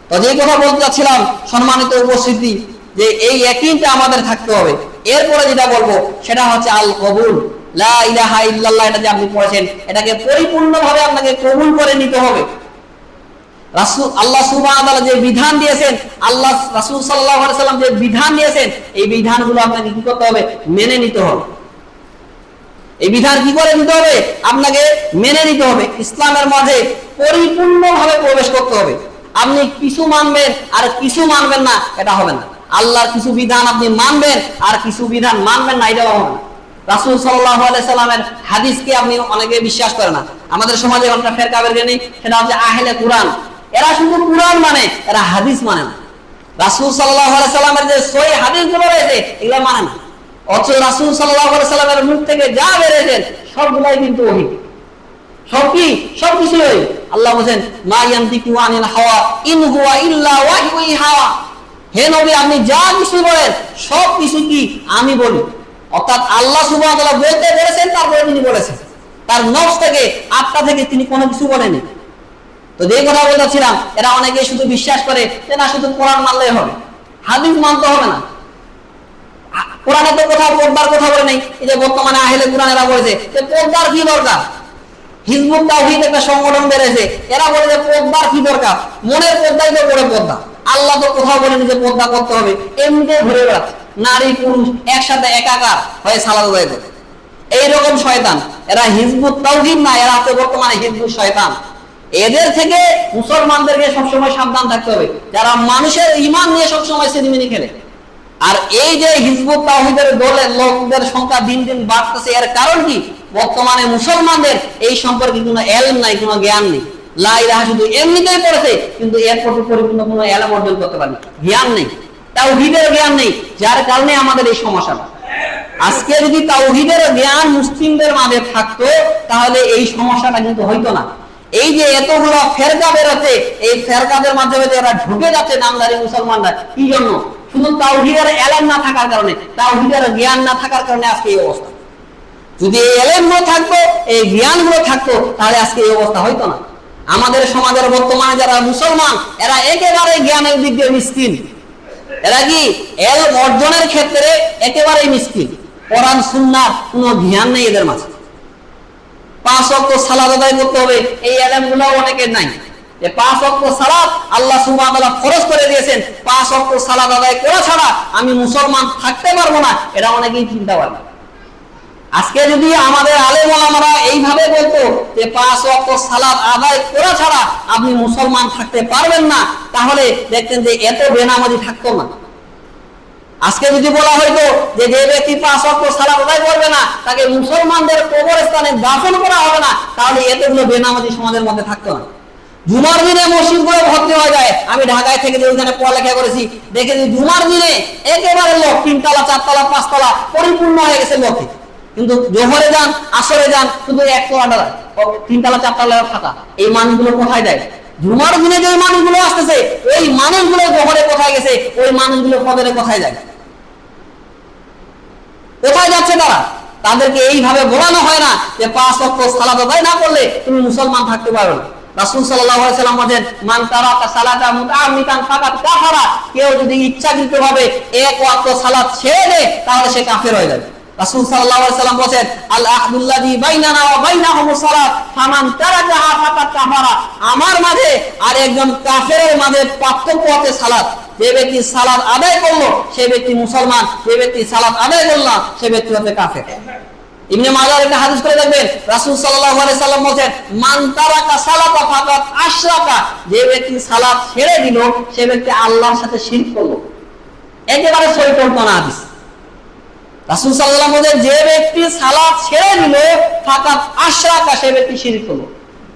তো যে কথা বলতে চাচ্ছিলাম সম্মানিত উপস্থিতি, যে এই ইয়াকিনটা আমাদের থাকতে হবে। এরপরে যেটা বলবো সেটা হচ্ছে আল কবুল। লা ইলাহা ইল্লাল্লাহ, এটা যে আপনি পড়েছেন, এটাকে পরিপূর্ণভাবে আপনাকে কবুল করে নিতে হবে। রাসূল আল্লাহ সুবহানাহু ওয়া তাআলা যে বিধান দিয়েছেন, আল্লাহ রাসূল সাল্লাল্লাহু আলাইহি সাল্লাম যে বিধান দিয়েছেন, এই বিধানগুলো আপনাকে কি করতে হবে? মেনে নিতে হবে। এই বিধান কি করে নিতে হবে? আপনাকে মেনে নিতে হবে। ইসলামের মাঝে পরিপূর্ণভাবে প্রবেশ করতে হবে। আপনি কিছু মানবেন আর কিছু মানবেন না, এটা হবে না। আল্লাহর কিছু বিধান আপনি মানবেন আর কিছু বিধান মানবেন না, এটাও হবে না। রাসূল সাল্লাল্লাহু আলাইহি সাল্লামের হাদিসকে আপনি অনেকে বিশ্বাস করে না। আমাদের সমাজে একটা ফেরকা বের নেই, সেটা হচ্ছে আহলে কুরআন। এরা শুধু কুরআন মানে, এরা হাদিস মানে না। রাসূল সাল্লাল্লাহু আলাইহি সাল্লামের যে সহিহ হাদিসগুলো রয়েছে এগুলো মানে না। অথচ রাসূল সাল্লাল্লাহু আলাইহি সাল্লামের মুখ থেকে যা বেরিয়েছে সবগুলাই কিন্তু ওহী। সব কি? সব কিছু ওহী। আল্লাহ বলেন মা ইয়ানতিকু আনিল হাওয়া ইন হুয়া ইল্লা ওয়াহয়ু ইউহা। হে নবী, আপনি যা কিছু বলেন সব কিছু কি আমি বলি। অর্থাৎ আল্লাহ সুবহানাহু ওয়া তাআলা বলতে বলেছেন, তারপরে তিনি বলেছেন। তার নফস থেকে, আত্মা থেকে তিনি কোনো কিছু বলেননি। তো যে কথা বলছিলাম, এরা অনেকে শুধু বিশ্বাস করে যে না শুধু কোরআন মানলেই হবে, হাদিস মানতে হবে না। কোরআনে তো কোথাও পর্দার কথা বলে নেই। এই যে বর্তমানে আহলে কুরআন এরা বলেছে যে পর্দার কি দরকার। হিজবুত তাওহীদ একটা সংগঠন বেড়েছে, এরা বলে যে পর্দার কি দরকার, মনের পর্দাই তো বড় পর্দা। আল্লাহ তো কোথাও বলেনি যে পর্দা করতে হবে, এমনিতে ঘুরে বেড়াচ্ছে নারী পুরুষ একসাথে একাকার হয়ে সালাত আদায় করে। এইরকম শয়তান এরা, হিজবুত তাওহীদ না, এরা হচ্ছে বর্তমানে হিজবুত শয়তান। এদের থেকে মুসলমানদেরকে সবসময় সাবধান থাকতে হবে, যারা মানুষের ঈমান নিয়ে সবসময় সিনেমিনি খেলে। আর এই যে হিজবুত তাওহীদের দলের লোকদের সংখ্যা দিন দিন বাড়তেছে, এর কারণ কি? বর্তমানে মুসলমানদের এই সম্পর্কে কোনো এলম নাই, কোনো জ্ঞান নেই। লা ইলাহা শুধু এমনিতেই পড়েছে, কিন্তু এর প্রতি পরিপূর্ণ কোনো এলম অর্জন করতে পারেনি, জ্ঞান নেই, তাওহীদের জ্ঞান নেই, যার কারণে আমাদের এই সমস্যাটা। আজকে যদি তাওহীদের জ্ঞান মুসলিমদের মাঝে থাকতো তাহলে এই সমস্যাটা কিন্তু হইতো না। এই যে এতগুলো ফেরকা বেরোচ্ছে, এই ফেরকাদের মাধ্যমে এরা ঢুকে যাচ্ছে নামদারি মুসলমানরা, কি জন্য? শুধু তাওহীদের এলেম না থাকার কারণে, তাওহীদের জ্ঞান না থাকার কারণে আজকে এই অবস্থা। যদি এই এলেমগুলো থাকতো, এই জ্ঞানগুলো থাকতো, তাহলে আজকে এই অবস্থা হইতো না। আমাদের সমাজের বর্তমানে যারা মুসলমান, এরা একেবারে জ্ঞানের দিক দিয়ে মিসকিন। এরা কি এলম অর্জনের ক্ষেত্রে একেবারেই মিসকিন। কোরআন সুন্নাহর কোনো জ্ঞান নেই এদের মাঝে। 5 ওয়াক্ত সালাত আদায় করতে হবে, এই এলেমগুলো অনেকের নাই। যে 5 ওয়াক্ত সালাত আল্লাহ সুবহানাহু ওয়া তাআলা ফরজ করে দিয়েছেন, 5 ওয়াক্ত সালাত আদায় করা ছাড়া আমি মুসলমান থাকতে পারবো না, এটা অনেকেই চিন্তা করে। আজকে যদি আমাদের আলেম ওলামারা এইভাবে বলতো যে 5 ওয়াক্ত সালাত আদায় করা ছাড়া আপনি মুসলমান থাকতে পারবেন না, তাহলে দেখতেন যে এত বেনামাজি থাকতো না। আজকে যদি বলা হয়তো যে যে ব্যক্তি 5 ওয়াক্ত সালাত আদায় করবে না তাকে মুসলমানদের কবরস্থানে দাফন করা হবে না, তাহলে এতগুলো বেনামাজি সমাজের মধ্যে থাকতো না। জুমার দিনে মসজিদগুলো ভর্তি হয়ে যায়। আমি ঢাকায় থেকে যে ওখানে পড়ালেখা করেছি, দেখেছি জুমার দিনে একেবারে লোক 3 তলা 4 তলা 5 তলা পরিপূর্ণ হয়ে গেছে লোকে। কিন্তু জোহরে যান, আসরে যান, শুধু 1 তলা 3 তলা 4 তলা ফাঁকা। এই মানুষগুলো কোথায় যায়? জুমার দিনে যে মানুষগুলো আসতেছে, ওই মানুষগুলো জোহরে কোথায় গেছে? ওই মানুষগুলো ফজরে কোথায় যায়? কোথায় যাচ্ছে তারা? তাদেরকে এইভাবে বলানো হয় না যে 5 ওয়াক্ত সালাত আদায় না করলে তুমি মুসলমান থাকতে পারো না। রাসূল সাল্লাল্লাহু আলাইহি সাল্লাম বলেন মান তারাকা সালাতা মুতাআম্মিদান ফাকাত কাফারা। কেউ যদি ইচ্ছাকৃতভাবে 1 ওয়াক্ত সালাত ছেড়ে দেয় তাহলে সে কাফের হয়ে যাবে। রাসূল সাল্লাল্লাহু আলাইহি সাল্লাম বলেন আল আহদুল্লাযী বাইনানা ওয়া বাইনাহুমুস সালাত ফামান তারাকাহা ফাকাত কাফারা। আমার মাঝে আর একজন কাফেরের মাঝে পার্থক্য আছে সালাত। যে ব্যক্তি সালাত আদায় করলো সে ব্যক্তি মুসলমান, যে ব্যক্তি সালাত আদায় করলো না সে ব্যক্তি হচ্ছে কাফের। ইবনে মাজাহ একটা হাদিস করে দেখবেন, রাসূল সাল্লাল্লাহু আলাইহি সাল্লাম বলেন মান তারাকা সালাতা ফাকাত আশরাকা। যে ব্যক্তি সালাত ছেড়ে দিল সে ব্যক্তি আল্লাহর সাথে শিরক করলো। একেবারে সহিহ কল্পনা হাদিস। রাসূল সাল্লাল্লাহু আলাইহি ওয়াসাল্লাম বলেন যে ব্যক্তি সালাত ছেড়ে দিল ফাকাত আশরাকা, সে ব্যক্তি শিরক করলো।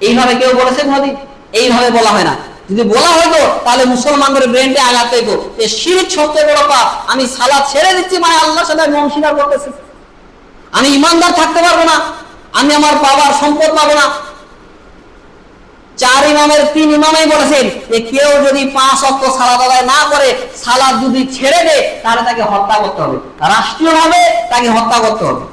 এইভাবে কেউ বলেছে কোনদিন? এইভাবে বলা হয় না। যদি বলা হতো তাহলে মুসলমানদের ব্রেনতে আঘাত পেতো যে শিরক সবচেয়ে বড় পাপ। আমি সালাত ছেড়ে দিচ্ছি মানে আল্লাহর সাথে আমি অংশীদার করতেছি, আমি ইমানদার থাকতে পারবো না, আমি আমার বাবার সম্পদ পাবো না। 4 ইমামের 3 ইমামই বলেছেন যে কেউ যদি 5 ওয়াক্ত সালাত আদায় না করে, সালাত যদি ছেড়ে দেয় তাহলে তাকে হত্যা করতে হবে, রাষ্ট্রীয়ভাবে তাকে হত্যা করতে হবে।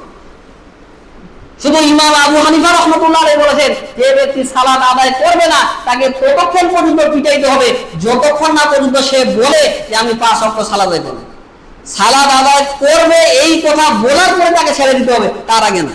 শুধু ইমাম আবু হানিফা রাহমাতুল্লাহ আলাইহি বলেছেন যে ব্যক্তি সালাত আদায় করবে না তাকে ততক্ষণ পর্যন্ত পিটাইতে হবে যতক্ষণ না পর্যন্ত সে বলে যে আমি 5 ওয়াক্ত সালাত আদায় করব। সালাত আদায় করবে এই কথা বলার পরে তাকে ছেড়ে দিতে হবে, তার আগে না।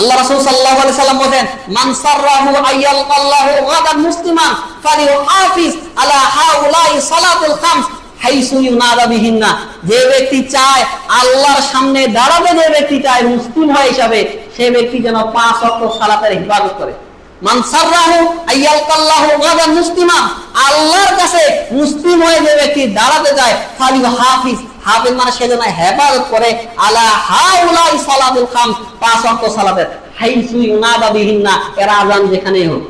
আল্লাহ রাসূল সাল্লাল্লাহু আলাইহি সাল্লাম বলেন মান সাররাহু আইয়ালকাল্লাহু গাদান মুসলিমান ফালিহাফিজ আলা হাউলাই সালাতুল খামস হাইসু ইউনাদা বিহিন্না। যে ব্যক্তি চায় আল্লাহর সামনে দাঁড়াবে, যে ব্যক্তি চায় মুসলিম হয় হিসাবে, সে ব্যক্তি যেন 5 ওয়াক্ত সালাতের হিফাজত করে। মান সাররাহু আইয়ালকাল্লাহু গাদান মুসলিমা, আল্লাহর কাছে মুসলিম হয়ে যে ব্যক্তি দাঁড়াতে যায়, ফালি হাফিজ, হাফিজ মানে সে যেন হেফাজত করে আলা হাউলাই সালাতুল খামস, পাঁচ ওয়াক্ত সালাতের, হাইসু ইউনাদা বিহিন্না, এর আযান যেখানেই হোক।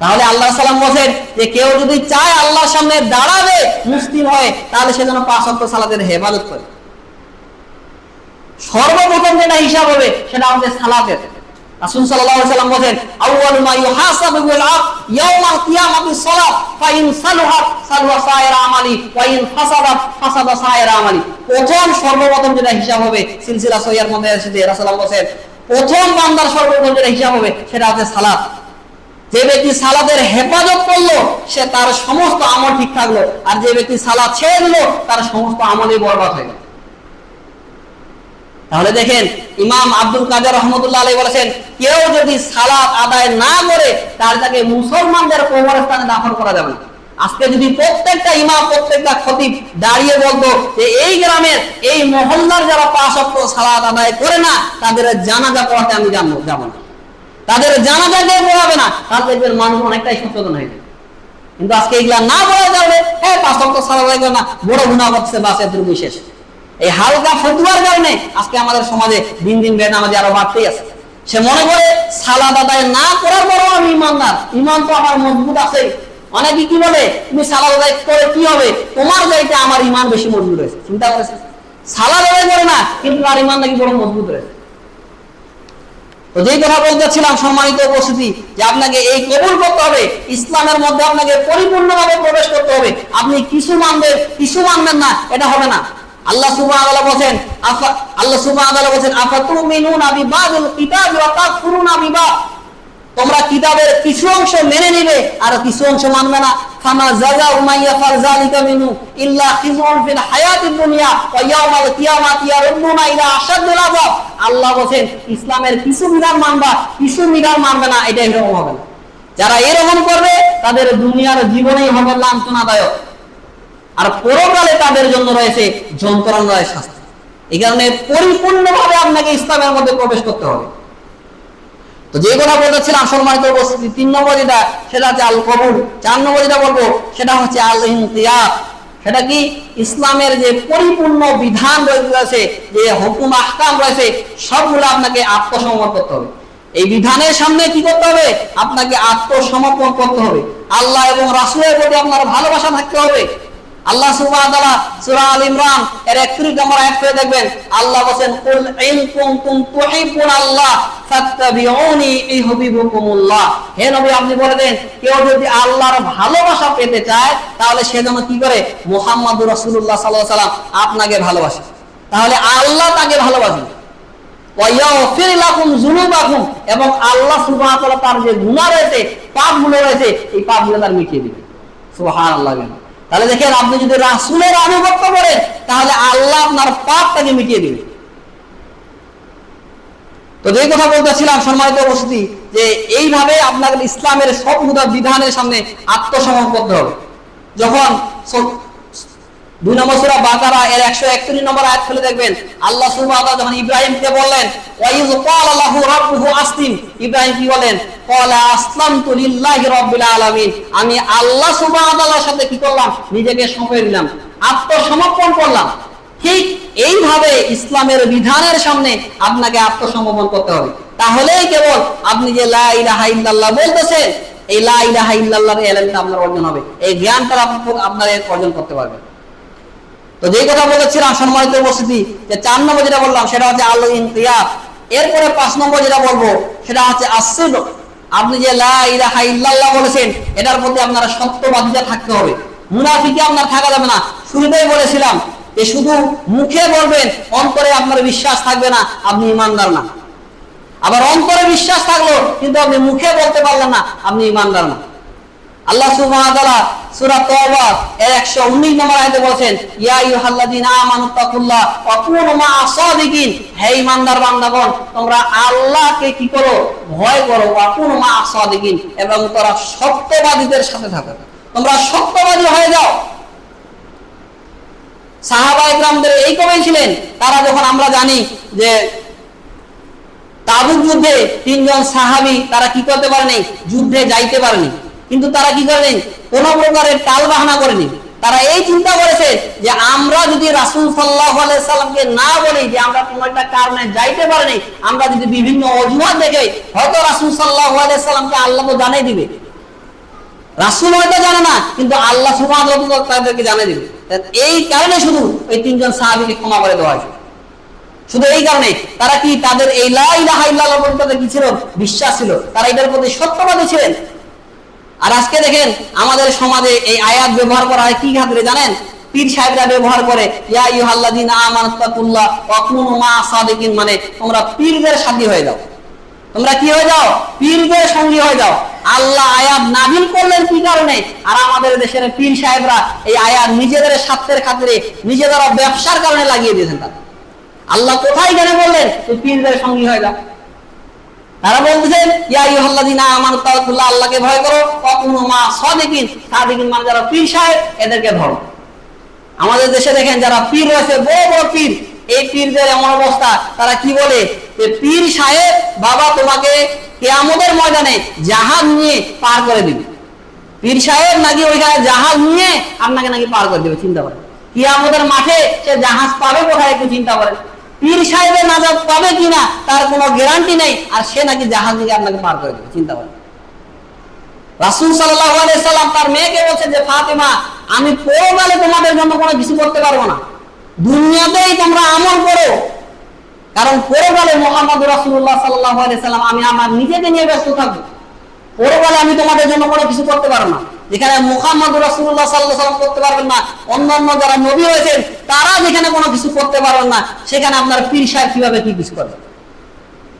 তাহলে আল্লাহ সাল্লাম বলেন যে কেউ যদি চায় আল্লাহর সামনে দাঁড়াবে মুসলিম হয়, তাহলে সে যেন পাঁচ ওয়াক্ত সালাতের হেফাজত করে। সর্বপ্রথম যেটা হিসাব হবে সেটা আমাদের সালাতের। রাসূল সাল্লাল্লাহু আলাইহি ওয়াসাল্লাম বলেন আউয়ালু মা ইউহাসাবু বিল আবদ ইয়াউমাল কিয়ামাতিস সালাত ফাইন সালুহাত সালুহা সায়রা আমালি ওয়া ইন ফাসাদাত ফাসাদা সায়রা আমালি। প্রথম সর্বপ্রথম যেটা হিসাব হবে, সিলসিলা সহিহার মধ্যে এসেছে, রাসূলুল্লাহ বলেন প্রথম বান্দার সর্বপ্রথম যেটা হিসাব হবে সেটা হচ্ছে সালাত। যে ব্যক্তি সালাতের হেফাজত করলো সে তার সমস্ত আমল ঠিক থাকলো, আর যে ব্যক্তি সালাত ছেড়ে দিল তার সমস্ত আমলই বরবাদ হয়ে গেল। তাহলে দেখেন ইমাম আব্দুল কাদের রহমতুল্লাহ আলাইহি বলেছেন কেউ যদি সালাত আদায় না করে তাকে মুসলমানদের কবরস্থানে দাফন করা যাবে না। আজকে যদি প্রত্যেকটা ইমাম প্রত্যেকটা খতিব দাঁড়িয়ে বলতো যে এই গ্রামের এই মহল্লার যারা পাঁচ ওয়াক্ত সালাত আদায় করে না তাদের জানাজা পড়াতে আমি যাব না, তাদের জানাজা কেউ পড়াবে না, তাহলে দেখবেন মানুষ অনেকটাই সচেতন হয়ে যাবে। কিন্তু আজকে এগুলা না বলা যাবে, হ্যাঁ পাঁচ ওয়াক্ত সালাত আদায় করে না, বড় গুনাহ করছে, বাস এর বিশেষ। এই হালকা ফতোয়ার কারণে আজকে আমাদের সমাজে দিন দিন বেনামাজি আরো বাড়তেই আছে। সে মনে করে সালাত আদায় না করার পরও আমি ইমানদার, ইমান তো আমার মজবুত আছে। অনেকে কি বলে তুমি সালাত আদায় করে কি হবে, তোমার চাইতে আমার ইমান বেশি মজবুত হয়েছে। চিন্তা করেছে, সালাত আদায় করে না কিন্তু তার ইমান নাকি বড় মজবুত রয়েছে। তো যেই কথা বলতেছিলাম সম্মানিত উপস্থিতি, যে আপনাকে এই কবুল করতে হবে, ইসলামের মধ্যে আপনাকে পরিপূর্ণভাবে প্রবেশ করতে হবে। আপনি কিছু মানবেন না, এটা হবে না। আল্লাহ সুবহানাহু ওয়া তাআলা বলেন আফাতুমিনুনা বিবাদিল কিতাবি ওয়া তাকফুরুনা বিবাদ, তোমরা কিতাবের কিছু অংশ মেনে নিবে আর কিছু অংশ মানবে না। ফামা জাযাউ মান ইয়াফআল যালিকা মিনহু ইল্লা খিজুন ফিল হায়াতিদ দুনিয়া ওয়া ইয়াউমাল কিয়ামাতি ইয়ারুদ্দুনা ইলা আশাদ্দিল আযাব। আল্লাহ বলেন ইসলামের কিছু বিধান মানবা, কিছু বিধান মানবে না, এটা এরকম হবে না। যারা এরকম করবে তাদের দুনিয়ার জীবনেই হবে লাঞ্ছনাদায়ক, আর পরকালে তাদের জন্য রয়েছে যন্ত্রণাদায়ক শাস্তি। এই কারণে পরিপূর্ণভাবে আপনাকে ইসলামের মধ্যে প্রবেশ করতে হবে। তো যে কথা বলতেছিলাম সম্মানিত উপস্থিতি, 3 নম্বর যেটা সেটা হচ্ছে আল কবুল। 4 নম্বর যেটা বলবো সেটা হচ্ছে আল ইনকিয়াদ। সেটা কি ইসলামের যে পরিপূর্ণ বিধান রয়েছে, যে হুকুম আহকাম রয়েছে, সবগুলো আপনাকে আত্মসমর্পণ করতে হবে। এই বিধানের সামনে কি করতে হবে, আপনাকে আত্মসমর্পণ করতে হবে। আল্লাহ এবং রাসূলের প্রতি আপনার ভালোবাসা থাকতে হবে। আল্লাহ সুবহানাহু ওয়া তাআলা সূরা আল ইমরান এর 31 নম্বর আয়াতে দেখবেন আল্লাহ বলেন কুল ইন কুনতুম তুহিব্বুনাল্লাহ ফাত্তাবিউনি ইউহিব্বুকুমুল্লাহ। হে নবী আপনি বলে দেন কেউ যদি আল্লাহর ভালোবাসা পেতে চায় তাহলে সে যেন কি করে, মুহাম্মদুর রাসূলুল্লাহ সাল্লাল্লাহু আলাইহি ওয়াসাল্লাম আপনাকে ভালোবাসে, তাহলে আল্লাহ তাকে ভালোবাসেন। ওয়া ইয়াগফির লাকুম যুনুবাকুম, এবং আল্লাহ সুবহানাহু ওয়া তাআলা তার যে গুনাহ রয়েছে, পাপগুলো রয়েছে, এই পাপগুলো তার মিটিয়ে দিবেন। সুবহানাল্লাহ। তাহলে দেখেন আপনি যদি রাসূলের আনুগত্য করেন তাহলে আল্লাহ আপনার পাপটাকে মিটিয়ে দিবেন। তো যে কথা বলতেছিলাম সম্মানিত উপস্থিতি, যে এইভাবে আপনাকে ইসলামের সবগুলো বিধানের সামনে আত্মসমর্পণ করতে হবে। যখন 2 নম্বর সূরা বাকারা এর 131 নম্বর আয়াত খুলে দেখবেন আল্লাহ সুবহানাহু ওয়া তাআলা যখন ইব্রাহিমকে বললেন ওয়া ইয ক্বালা লাহু রাব্বুহু আসলিম, ইব্রাহিম কি বলেন, ক্বালা আসলামতু লিল্লাহি রাব্বিল আলামিন, আমি আল্লাহ সুবহানাহু ওয়া তাআলার সাথে কি করলাম, নিজেকে সঁপে দিলাম, আত্মসমর্পণ করলাম। ঠিক এইভাবে ইসলামের বিধানের সামনে আপনাকে আত্মসমর্পণ করতে হবে। তাহলেই কেবল আপনি যে লা ইলাহা ইল্লাল্লাহ বলতেছেন, এই লা ইলাহা ইল্লাল্লাহর ইলমটা আপনার অর্জন হবে, এই জ্ঞানটা আপনার অর্জন করতে পারবেন। তো যে কথা বলেছিলাম সম্মানিত উপস্থিতি, যে 4 নম্বর যেটা বললাম সেটা হচ্ছে আল ইনকিয়াদ। এরপরে 5 নম্বর যেটা বলবো সেটা হচ্ছে as-সিদক। আপনি যে লা ইলাহা ইল্লাল্লাহ বলেছেন এটার প্রতি আপনার সত্যবাদিতা থাকতে হবে, মুনাফিকি আপনার থাকা যাবে না। শুরুতেই বলেছিলাম যে শুধু মুখে বলবেন, অন্তরে আপনার বিশ্বাস থাকবে না, আপনি ঈমানদার না। আবার অন্তরে বিশ্বাস থাকলো কিন্তু আপনি মুখে বলতে পারলেন না, আপনি ঈমানদার না। আল্লাহ সুবহানাহু ওয়া তাআলা সূরা তাওবা এর 119 নম্বর আয়াতে বলেন ইয়া আইয়ুহাল্লাযীনা আমানুত্তাকুল্লাহ ওয়া কুনু মা'আস সাদিকিন, হে ঈমানদার বান্দাগণ তোমরা আল্লাহকে কি করো, ভয় করো, ওয়া কুনু মা'আস সাদিকিন, এবং তোমরা সত্যবাদীদের সাথে থাকো, তোমরা সত্যবাদী হয়ে যাও। সাহাবায়ে কেরামদের এই কমেন্ট ছিলেন, তারা যখন আমরা জানি যে তাবুক যুদ্ধে 3 জন সাহাবী তারা কি করতে পারেনি, যুদ্ধে যাইতে পারেনি, কিন্তু তারা কি করেনি, কোন প্রকারের টাল বাহানা করেনি। তারা এই চিন্তা করেছে যে আমরা যদি রাসূল সাল্লাল্লাহু আলাইহি সাল্লামকে না বলি যে আমরা কোন একটা কারণে যাইতে পারিনি, আমরা যদি বিভিন্ন অজুহাত দেখে হয়তো রাসূল সাল্লাল্লাহু আলাইহি সাল্লামকে আল্লাহ তো জানিয়ে দিবে, রাসূল হয়তো জানে না কিন্তু আল্লাহ সুবহানাহু ওয়া তাআলা তাদেরকে জানিয়ে দিবে। এই কারণে শুধু এই 3 জন সাহাবীকে ক্ষমা করে দেওয়া হয়েছে। শুধু এই কারণে তারা কি তাদের এই লা ইলাহা ইল্লাল্লাহ প্রতি কি ছিল, বিশ্বাস ছিল, তারা এটার প্রতি সত্যবাদী ছিলেন। আর আজকে দেখেন আমাদের সমাজে এই আয়াত ব্যবহার করা হয় কি খাতিরে জানেন, পীর সাহেবরা ব্যবহার করে ইয়া আইয়ুহাল্লাযীনা আমানুত্তাকুল্লাহ ওয়া কুনু মা'আস সাদিকিন, মানে তোমরা পীরদের সাথী হয়ে যাও, তোমরা কি হয়ে যাও, পীরদের সঙ্গী হয়ে যাও। আল্লাহ আয়াত নাযিল করলেন কি কারণে, আর আমাদের দেশের পীর সাহেবরা এই আয়াত নিজেদের স্বার্থের খাতিরে নিজেদের ব্যবসার কারণে লাগিয়ে দিয়েছেন। তারা আল্লাহ কোথায় কেন বললেন তুই পীরদের সঙ্গী হয়ে যা, তারা বলতেছেন ইয়া আইয়ুহাল্লাযীনা আমানুত্তাকুল্লাহ, আল্লাহকে ভয় করো, ওয়া কুনু মা'আস সাদিকিন, সাদিকিন মানে যারা পীর সাহেব এদেরকে ধরো। আমাদের দেশে দেখেন যারা পীর রয়েছে, বড় বড় পীর, এই পীরদের এমন অবস্থা, তারা কি বলে যে পীর সাহেব বাবা তোমাকে কিয়ামতের ময়দানে জাহাজ নিয়ে পার করে দিবে, পীর সাহেব নাকি ওইখানে জাহাজ নিয়ে আপনাকে নাকি পার করে দিবে। চিন্তা করেন কিয়ামতের মাঠে সে জাহাজ পাবে কোথায়, একটু চিন্তা করেন। পীর সাহেবের নাজাত পাবে কিনা তার কোনো গ্যারান্টি নেই, আর সে নাকি জাহাজ নিয়ে আপনাকে পার করে দেবে। চিন্তা করেন। রাসূল সাল্লাল্লাহু আলাইহি সাল্লাম তার মেয়েকে বলছেন যে ফাতেমা, আমি পরকালে তোমাদের জন্য কোনো কিছু করতে পারবো না, দুনিয়াতেই তোমরা আমল করো, কারণ পরকালে মুহাম্মদ রাসূলুল্লাহ সাল্লাল্লাহু আলাইহি সাল্লাম আমি আমার নিজেকে নিয়ে ব্যস্ত থাকবো, পরকালে আমি তোমাদের জন্য কোনো কিছু করতে পারবো না। যেখানে মুহাম্মদ রাসূলুল্লাহ সাল্লাল্লাহু আলাইহি সাল্লাম করতে পারবেন না, অন্যান্য যারা নবী হয়েছেন তারা যেখানে কোনো কিছু করতে পারবেন না, সেখানে আপনার পীর সাহেব কিভাবে কি কিছু করবে?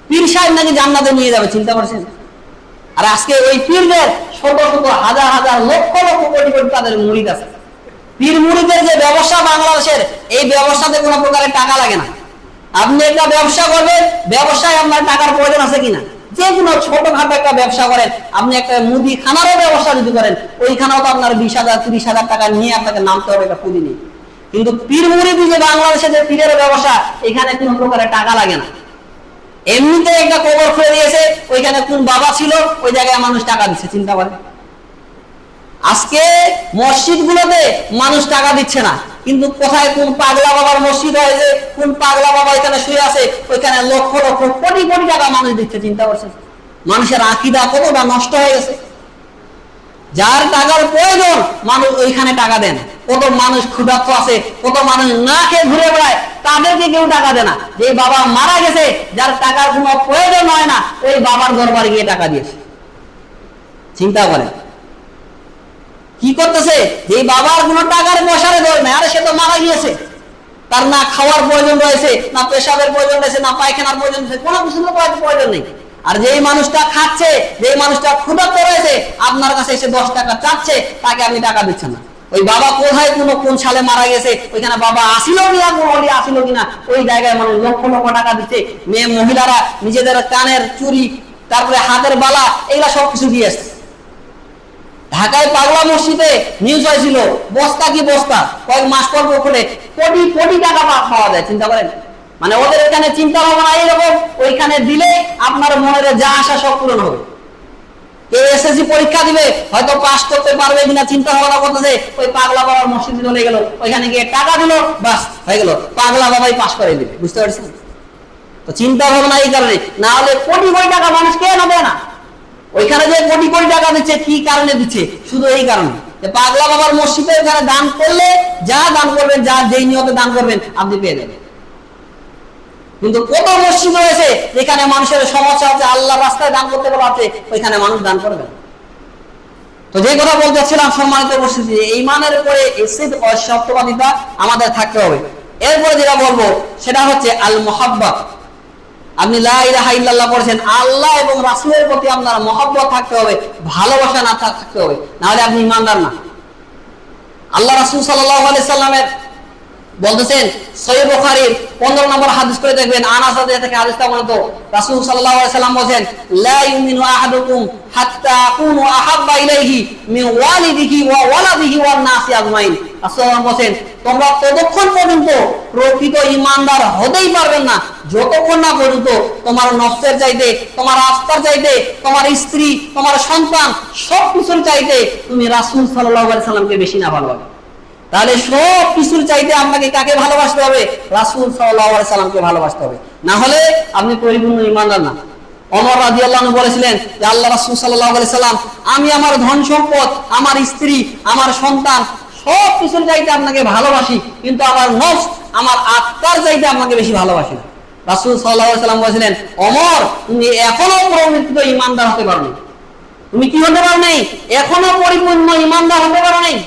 পীর সাহেব নাকি জান্নাতে নিয়ে যাবে, চিন্তা করছেন। আর আজকে ওই পীরদের শত শত হাজার হাজার লক্ষ লক্ষ কোটি কোটি তাদের মুরিদ আছে। পীর মুরিদের যে ব্যবসা বাংলাদেশের, এই ব্যবসাতে কোনো প্রকারের টাকা লাগে না। আপনি একটা ব্যবসা করবেন, ব্যবসায় আপনার টাকার প্রয়োজন আছে কিনা, যে কোনো ছোটখাটো একটা ব্যবসা করেন, আপনি একটা মুদিখানারও ব্যবসা যদি করেন, ওইখানেও তো আপনার 20,000 30,000 টাকা নিয়ে আপনাকে নামতে হবে, এটা পুঁজি নেই। কিন্তু পীর মুরিদি যে বাংলাদেশে যে পীরের ব্যবসা, এখানে কোনো প্রকারের টাকা লাগে না। এমনিতে একটা কবর খুলে দিয়েছে, ওইখানে কোন বাবা ছিল, ওই জায়গায় মানুষ টাকা দিচ্ছে। চিন্তা করেন। আজকে মসজিদ গুলোতে মানুষ টাকা দিচ্ছে না, কিন্তু কোথায় কোন পাগলা বাবার মসজিদ হয়েছে, কোন পাগলা বাবা এখানে শুয়ে আছে, ওইখানে লক্ষ লক্ষ কোটি কোটি টাকা মানুষ দিচ্ছে। চিন্তা করছেন মানুষের আকীদা কতটা নষ্ট হয়ে গেছে। যার টাকার প্রয়োজন মানুষ ওইখানে টাকা দেন। কত মানুষ ক্ষুধার্ত আছে, কত মানুষ না খেয়ে ঘুরে বেড়ায়, তাদেরকে কেউ টাকা দেয় না। যে বাবা মারা গেছে, যার টাকার কোনো প্রয়োজন হয় না, ওই বাবার দরবারে গিয়ে টাকা দিয়েছে। চিন্তা করেন কি করতেছে, যে বাবার কোনো টাকার পয়সারে দর নাই, আরে সে তো মারা গিয়েছে, তার না খাওয়ার প্রয়োজন রয়েছে, না পেশাবের প্রয়োজন রয়েছে, না পায়খানার প্রয়োজন রয়েছে, কোনো কিছু প্রয়োজন নেই। আর যেই মানুষটা খাচ্ছে, যেই মানুষটা ক্ষুধার্ত রয়েছে, আপনার কাছে এসে 10 টাকা চাচ্ছে, তাকে আপনি টাকা দিচ্ছেন না। ওই বাবা কোথায় কোন সালে মারা গেছে, ওইখানে বাবা আসিল কিনা, কোন অলি আসিল কিনা, ওই জায়গায় মানুষ লক্ষ লক্ষ টাকা দিচ্ছে। মেয়ে মহিলারা নিজেদের কানের চুরি, তারপরে হাতের বালা, এগুলা সবকিছু দিয়ে আসছে। ঢাকায় পাগলা মসজিদে নিউজ হয়েছিল, বস্তা কি বস্তা, কয়েক মাস পর খুলে কোটি কোটি টাকা পাওয়া যায়। চিন্তা করেন, মানে ওদের এখানে চিন্তা ভাবনা এইরকম, ওইখানে দিলে আপনার মনের যা আশা সব পূরণ হবে। কেউ এসএসসি পরীক্ষা দিবে, হয়তো পাস করতে পারবে কিনা চিন্তা ভাবনা করতেছে, ওই পাগলা বাবার মসজিদে চলে গেল, ওইখানে গিয়ে টাকা দিল, বাস হয়ে গেল, পাগলা বাবাই পাস করে দিবে। বুঝতে পারছেন তো চিন্তা ভাবনা এই কারণে, না হলে কোটি কোটি টাকা মানুষ কে নেবে না। ওইখানে যে কোটি কোটি টাকা দিচ্ছে, কি কারণে দিচ্ছে, শুধু এই কারণে যে পাগলা বাবার মসজিদে ওখানে দান করলে যা দান করবেন, যা যেই নিয়তে দান করবেন আপনি পেয়ে যাবেন। কিন্তু কত মসজিদ রয়েছে যেখানে মানুষের সমস্যা হচ্ছে, আল্লাহর রাস্তায় দান করতে বলা আছে, ওইখানে মানুষ দান করবে। তো যে কথা বলতে চাচ্ছিলাম সম্মানিত উপস্থিতি, ঈমানের উপরে সিদক ও সত্যবাদিতা আমাদের থাকতে হবে। এরপরে যেটা বলবো সেটা হচ্ছে আল মুহাব্বত। আপনি লা ইলাহা ইল্লাল্লাহ পড়ছেন, আল্লাহ এবং রাসূলের প্রতি আপনার মহব্বত থাকতে হবে, ভালোবাসা না থাকতে হবে, না হলে আপনি ঈমানদার না। আল্লাহ রাসূল সাল্লাল্লাহু আলাইহি সাল্লামের বলতেছেন সহিহ বুখারীর 15 নম্বর হাদিস করে দেখবেন, আনাস রাদিয়াল্লাহু থেকে হাদিসটা বলতো রাসূল সাল্লাল্লাহু আলাইহি সাল্লাম বলেন, লা ইউমিনু আহাদুকুম হাত্তা আকুনু আহাব্বা ইলাইহি মিন ওয়ালিদিহি ওয়া ওয়ালাদিহি ওয়ান নাসি আজমাইন। রাসূলুল্লাহ বলেন, তোমরা ততক্ষণ পর্যন্ত প্রকৃত ঈমানদার হতেই পারবেন না যতক্ষণ না পর্যন্ত তোমার নফসের চাইতে, তোমার আত্মার চাইতে, তোমার স্ত্রী, তোমার সন্তান সবকিছুর চাইতে তুমি রাসূল সাল্লাল্লাহু আলাইহি সাল্লামকে বেশি না ভালোবাসো। তাহলে সব কিছুর চাইতে আপনাকে কাকে ভালোবাসতে হবে? রাসূল সাল্লাল্লাহু আলাইহি সাল্লামকে ভালোবাসতে হবে, না হলে আপনি পরিপূর্ণ ঈমানদার না। ওমর রাদিয়াল্লাহু আনহু বলেছিলেন যে আল্লাহ রাসূল সাল্লাল্লাহু আলাইহি সাল্লাম, আমি আমার ধন সম্পদ, আমার স্ত্রী, আমার সন্তান সব কিছুর চাইতে আপনাকে ভালোবাসি, কিন্তু আমার নফস, আমার আত্মার চাইতে আপনাকে বেশি ভালোবাসি না। রাসূল সাল্লাল্লাহু আলাইহি সাল্লাম বলেছিলেন, ওমর তুমি এখনো প্রকৃত ঈমানদার হতে পারোনি। তুমি কি হতে পারো নাই? এখনো পরিপূর্ণ ঈমানদার হতে পারো নাই।